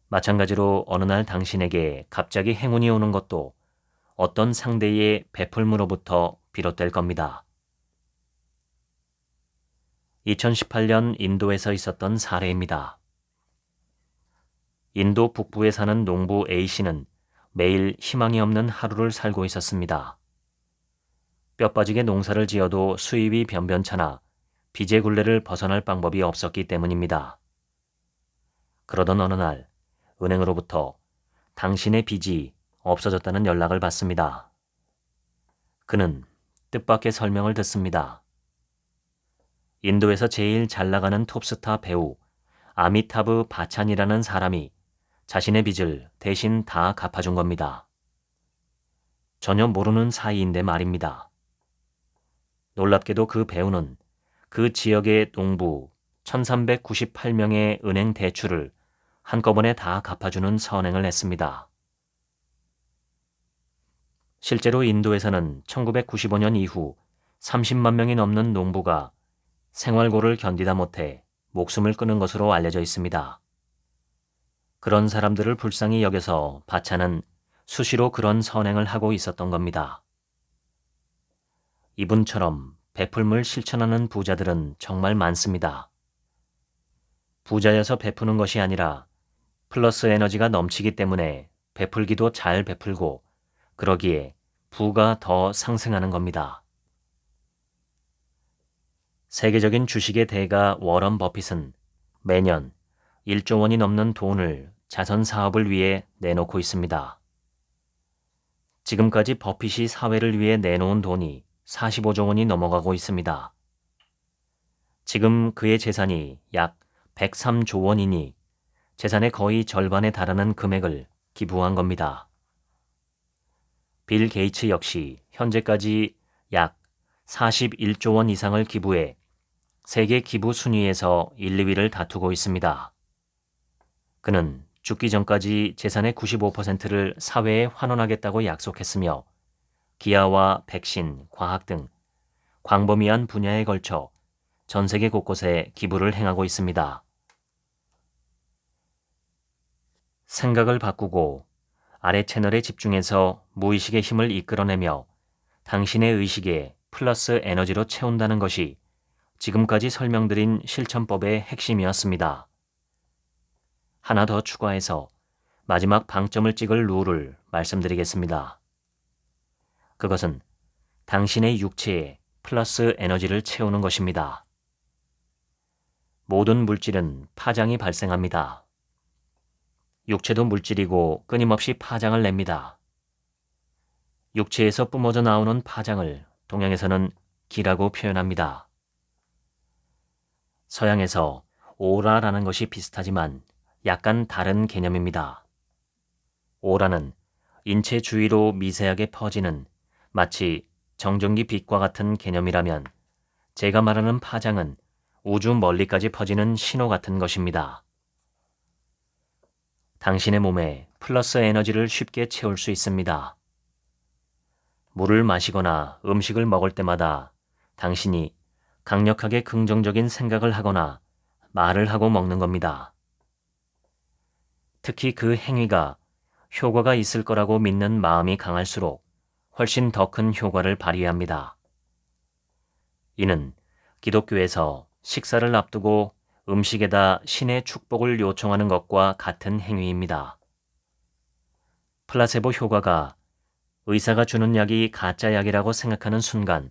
마찬가지로 어느 날 당신에게 갑자기 행운이 오는 것도 어떤 상대의 베풀므로부터 비롯될 겁니다. 2018년 인도에서 있었던 사례입니다. 인도 북부에 사는 농부 A씨는 매일 희망이 없는 하루를 살고 있었습니다. 뼈 빠지게 농사를 지어도 수입이 변변찮아 빚의 굴레를 벗어날 방법이 없었기 때문입니다. 그러던 어느 날 은행으로부터 당신의 빚이 없어졌다는 연락을 받습니다. 그는 뜻밖의 설명을 듣습니다. 인도에서 제일 잘 나가는 톱스타 배우 아미타브 바찬이라는 사람이 자신의 빚을 대신 다 갚아준 겁니다. 전혀 모르는 사이인데 말입니다. 놀랍게도 그 배우는 그 지역의 농부 1398명의 은행 대출을 한꺼번에 다 갚아주는 선행을 했습니다. 실제로 인도에서는 1995년 이후 30만 명이 넘는 농부가 생활고를 견디다 못해 목숨을 끊은 것으로 알려져 있습니다. 그런 사람들을 불쌍히 여겨서 바차는 수시로 그런 선행을 하고 있었던 겁니다. 이분처럼 베풀물 실천하는 부자들은 정말 많습니다. 부자여서 베푸는 것이 아니라 플러스 에너지가 넘치기 때문에 베풀기도 잘 베풀고 그러기에 부가 더 상승하는 겁니다. 세계적인 주식의 대가 워런 버핏은 매년 1조 원이 넘는 돈을 자선 사업을 위해 내놓고 있습니다. 지금까지 버핏이 사회를 위해 내놓은 돈이 45조 원이 넘어가고 있습니다. 지금 그의 재산이 약 103조 원이니 재산의 거의 절반에 달하는 금액을 기부한 겁니다. 빌 게이츠 역시 현재까지 약 41조 원 이상을 기부해 세계 기부 순위에서 1, 2위를 다투고 있습니다. 그는 죽기 전까지 재산의 95%를 사회에 환원하겠다고 약속했으며 기아와 백신, 과학 등 광범위한 분야에 걸쳐 전 세계 곳곳에 기부를 행하고 있습니다. 생각을 바꾸고 아래 채널에 집중해서 무의식의 힘을 이끌어내며 당신의 의식에 플러스 에너지로 채운다는 것이 지금까지 설명드린 실천법의 핵심이었습니다. 하나 더 추가해서 마지막 방점을 찍을 룰을 말씀드리겠습니다. 그것은 당신의 육체에 플러스 에너지를 채우는 것입니다. 모든 물질은 파장이 발생합니다. 육체도 물질이고 끊임없이 파장을 냅니다. 육체에서 뿜어져 나오는 파장을 동양에서는 기라고 표현합니다. 서양에서 오라라는 것이 비슷하지만 약간 다른 개념입니다. 오라는 인체 주위로 미세하게 퍼지는 마치 정전기 빛과 같은 개념이라면 제가 말하는 파장은 우주 멀리까지 퍼지는 신호 같은 것입니다. 당신의 몸에 플러스 에너지를 쉽게 채울 수 있습니다. 물을 마시거나 음식을 먹을 때마다 당신이 강력하게 긍정적인 생각을 하거나 말을 하고 먹는 겁니다. 특히 그 행위가 효과가 있을 거라고 믿는 마음이 강할수록 훨씬 더 큰 효과를 발휘합니다. 이는 기독교에서 식사를 앞두고 음식에다 신의 축복을 요청하는 것과 같은 행위입니다. 플라세보 효과가 의사가 주는 약이 가짜 약이라고 생각하는 순간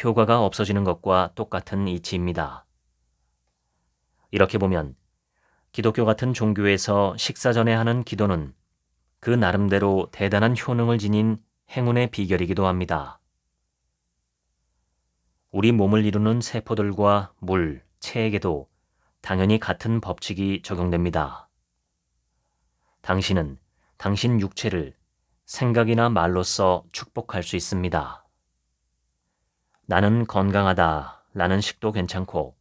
효과가 없어지는 것과 똑같은 이치입니다. 이렇게 보면 기독교 같은 종교에서 식사 전에 하는 기도는 그 나름대로 대단한 효능을 지닌 행운의 비결이기도 합니다. 우리 몸을 이루는 세포들과 물, 체에게도 당연히 같은 법칙이 적용됩니다. 당신은 당신 육체를 생각이나 말로써 축복할 수 있습니다. 나는 건강하다 라는 식도 괜찮고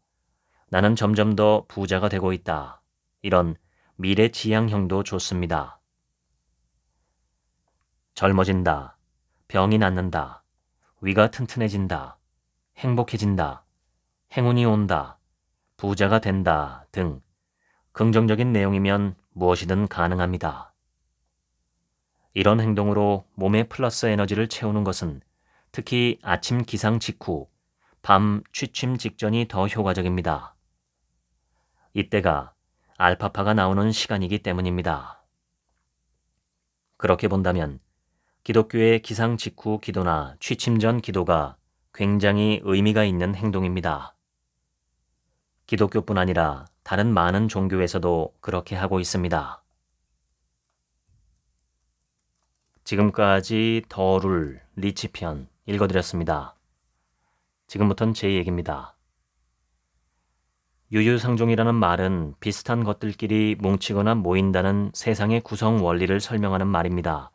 나는 점점 더 부자가 되고 있다. 이런 미래 지향형도 좋습니다. 젊어진다. 병이 낫는다, 위가 튼튼해진다, 행복해진다, 행운이 온다, 부자가 된다 등 긍정적인 내용이면 무엇이든 가능합니다. 이런 행동으로 몸의 플러스 에너지를 채우는 것은 특히 아침 기상 직후, 밤 취침 직전이 더 효과적입니다. 이때가 알파파가 나오는 시간이기 때문입니다. 그렇게 본다면 기독교의 기상 직후 기도나 취침 전 기도가 굉장히 의미가 있는 행동입니다. 기독교뿐 아니라 다른 많은 종교에서도 그렇게 하고 있습니다. 지금까지 더룰 리치편 읽어드렸습니다. 지금부터는 제 얘기입니다. 유유상종이라는 말은 비슷한 것들끼리 뭉치거나 모인다는 세상의 구성 원리를 설명하는 말입니다.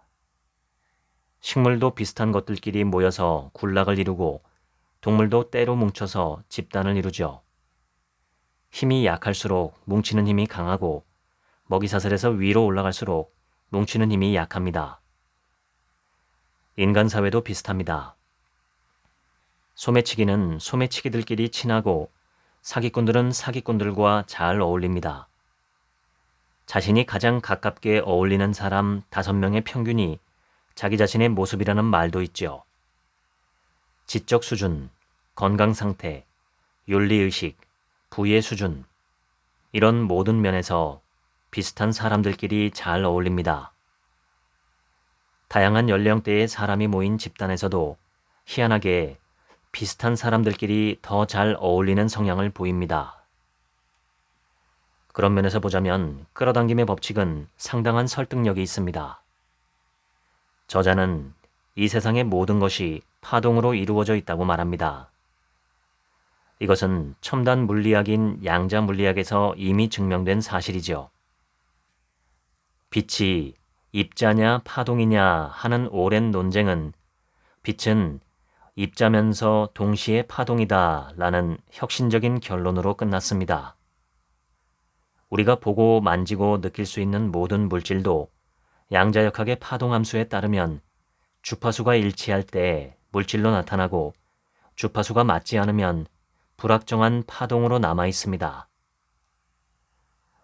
식물도 비슷한 것들끼리 모여서 군락을 이루고 동물도 때로 뭉쳐서 집단을 이루죠. 힘이 약할수록 뭉치는 힘이 강하고 먹이사슬에서 위로 올라갈수록 뭉치는 힘이 약합니다. 인간 사회도 비슷합니다. 소매치기는 소매치기들끼리 친하고 사기꾼들은 사기꾼들과 잘 어울립니다. 자신이 가장 가깝게 어울리는 사람 5명의 평균이 자기 자신의 모습이라는 말도 있죠. 지적 수준, 건강 상태, 윤리의식, 부의 수준, 이런 모든 면에서 비슷한 사람들끼리 잘 어울립니다. 다양한 연령대의 사람이 모인 집단에서도 희한하게 비슷한 사람들끼리 더 잘 어울리는 성향을 보입니다. 그런 면에서 보자면 끌어당김의 법칙은 상당한 설득력이 있습니다. 저자는 이 세상의 모든 것이 파동으로 이루어져 있다고 말합니다. 이것은 첨단 물리학인 양자 물리학에서 이미 증명된 사실이죠. 빛이 입자냐 파동이냐 하는 오랜 논쟁은 빛은 입자면서 동시에 파동이다 라는 혁신적인 결론으로 끝났습니다. 우리가 보고 만지고 느낄 수 있는 모든 물질도 양자역학의 파동함수에 따르면 주파수가 일치할 때 물질로 나타나고 주파수가 맞지 않으면 불확정한 파동으로 남아 있습니다.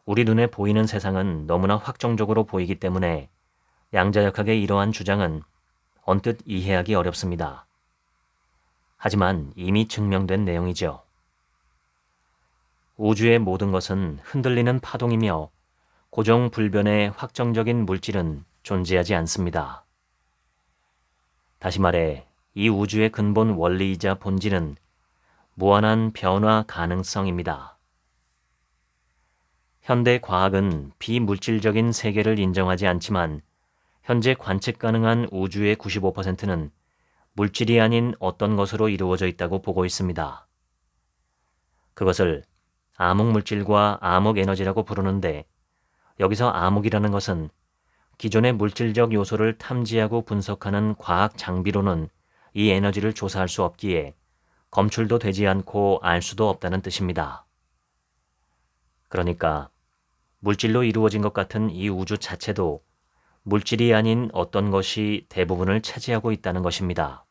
우리 눈에 보이는 세상은 너무나 확정적으로 보이기 때문에 양자역학의 이러한 주장은 언뜻 이해하기 어렵습니다. 하지만 이미 증명된 내용이죠. 우주의 모든 것은 흔들리는 파동이며 고정불변의 확정적인 물질은 존재하지 않습니다. 다시 말해 이 우주의 근본 원리이자 본질은 무한한 변화 가능성입니다. 현대 과학은 비물질적인 세계를 인정하지 않지만 현재 관측 가능한 우주의 95%는 물질이 아닌 어떤 것으로 이루어져 있다고 보고 있습니다. 그것을 암흑물질과 암흑에너지라고 부르는데 여기서 암흑이라는 것은 기존의 물질적 요소를 탐지하고 분석하는 과학 장비로는 이 에너지를 조사할 수 없기에 검출도 되지 않고 알 수도 없다는 뜻입니다. 그러니까 물질로 이루어진 것 같은 이 우주 자체도 물질이 아닌 어떤 것이 대부분을 차지하고 있다는 것입니다.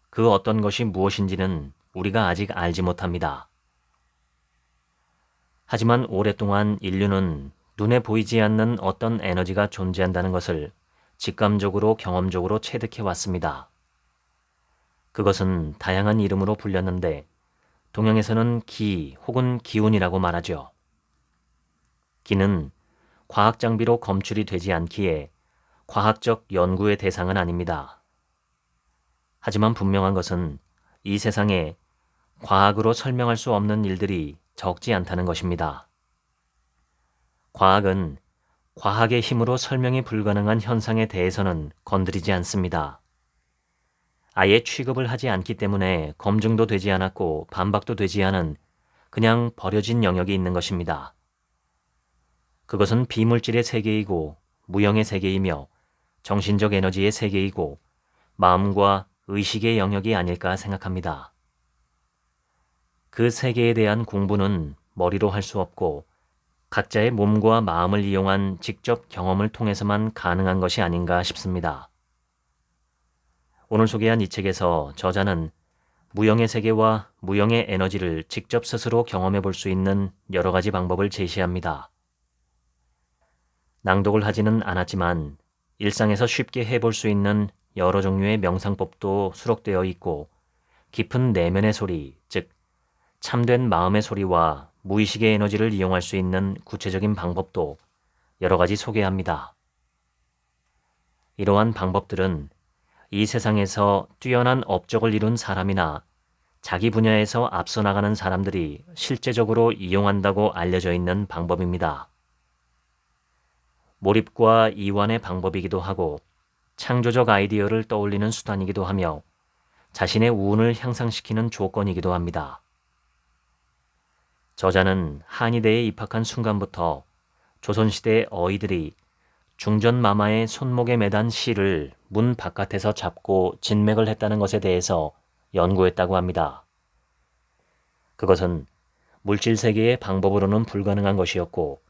그 어떤 것이 무엇인지는 우리가 아직 알지 못합니다. 하지만 오랫동안 인류는 눈에 보이지 않는 어떤 에너지가 존재한다는 것을 직감적으로 경험적으로 체득해 왔습니다. 그것은 다양한 이름으로 불렸는데 동양에서는 기 혹은 기운이라고 말하죠. 기는 과학 장비로 검출이 되지 않기에 과학적 연구의 대상은 아닙니다. 하지만 분명한 것은 이 세상에 과학으로 설명할 수 없는 일들이 적지 않다는 것입니다. 과학은 과학의 힘으로 설명이 불가능한 현상에 대해서는 건드리지 않습니다. 아예 취급을 하지 않기 때문에 검증도 되지 않았고 반박도 되지 않은 그냥 버려진 영역이 있는 것입니다. 그것은 비물질의 세계이고 무형의 세계이며 정신적 에너지의 세계이고 마음과 의식의 영역이 아닐까 생각합니다. 그 세계에 대한 공부는 머리로 할 수 없고 각자의 몸과 마음을 이용한 직접 경험을 통해서만 가능한 것이 아닌가 싶습니다. 오늘 소개한 이 책에서 저자는 무형의 세계와 무형의 에너지를 직접 스스로 경험해 볼 수 있는 여러 가지 방법을 제시합니다. 낭독을 하지는 않았지만 일상에서 쉽게 해볼 수 있는 여러 종류의 명상법도 수록되어 있고 깊은 내면의 소리, 즉 참된 마음의 소리와 무의식의 에너지를 이용할 수 있는 구체적인 방법도 여러 가지 소개합니다. 이러한 방법들은 이 세상에서 뛰어난 업적을 이룬 사람이나 자기 분야에서 앞서 나가는 사람들이 실제적으로 이용한다고 알려져 있는 방법입니다. 몰입과 이완의 방법이기도 하고 창조적 아이디어를 떠올리는 수단이기도 하며 자신의 운을 향상시키는 조건이기도 합니다. 저자는 한의대에 입학한 순간부터 조선시대 어이들이 중전마마의 손목에 매단 실을 문 바깥에서 잡고 진맥을 했다는 것에 대해서 연구했다고 합니다. 그것은 물질 세계의 방법으로는 불가능한 것이었고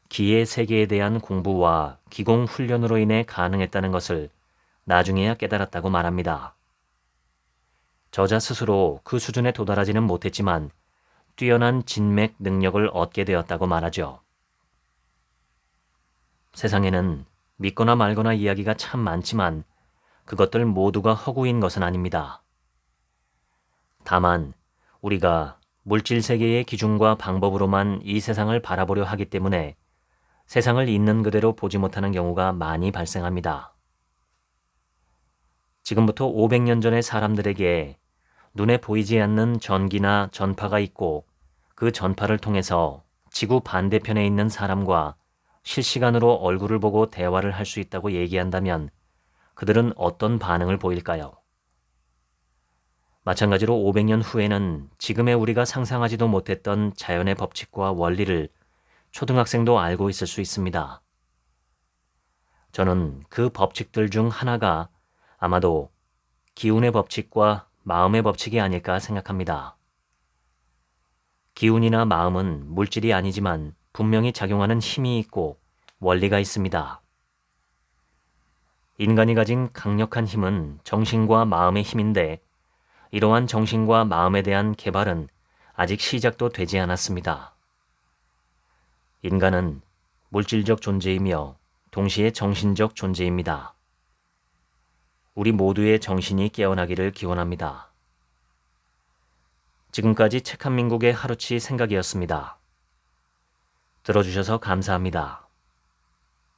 기의 세계에 대한 공부와 기공 훈련으로 인해 가능했다는 것을 나중에야 깨달았다고 말합니다. 저자 스스로 그 수준에 도달하지는 못했지만 뛰어난 진맥 능력을 얻게 되었다고 말하죠. 세상에는 믿거나 말거나 이야기가 참 많지만 그것들 모두가 허구인 것은 아닙니다. 다만 우리가 물질 세계의 기준과 방법으로만 이 세상을 바라보려 하기 때문에 세상을 있는 그대로 보지 못하는 경우가 많이 발생합니다. 지금부터 500년 전의 사람들에게 눈에 보이지 않는 전기나 전파가 있고 그 전파를 통해서 지구 반대편에 있는 사람과 실시간으로 얼굴을 보고 대화를 할 수 있다고 얘기한다면 그들은 어떤 반응을 보일까요? 마찬가지로 500년 후에는 지금의 우리가 상상하지도 못했던 자연의 법칙과 원리를 초등학생도 알고 있을 수 있습니다. 저는 그 법칙들 중 하나가 아마도 기운의 법칙과 마음의 법칙이 아닐까 생각합니다. 기운이나 마음은 물질이 아니지만 분명히 작용하는 힘이 있고 원리가 있습니다. 인간이 가진 강력한 힘은 정신과 마음의 힘인데 이러한 정신과 마음에 대한 개발은 아직 시작도 되지 않았습니다. 인간은 물질적 존재이며 동시에 정신적 존재입니다. 우리 모두의 정신이 깨어나기를 기원합니다. 지금까지 책 한 민국의 하루치 생각이었습니다. 들어주셔서 감사합니다.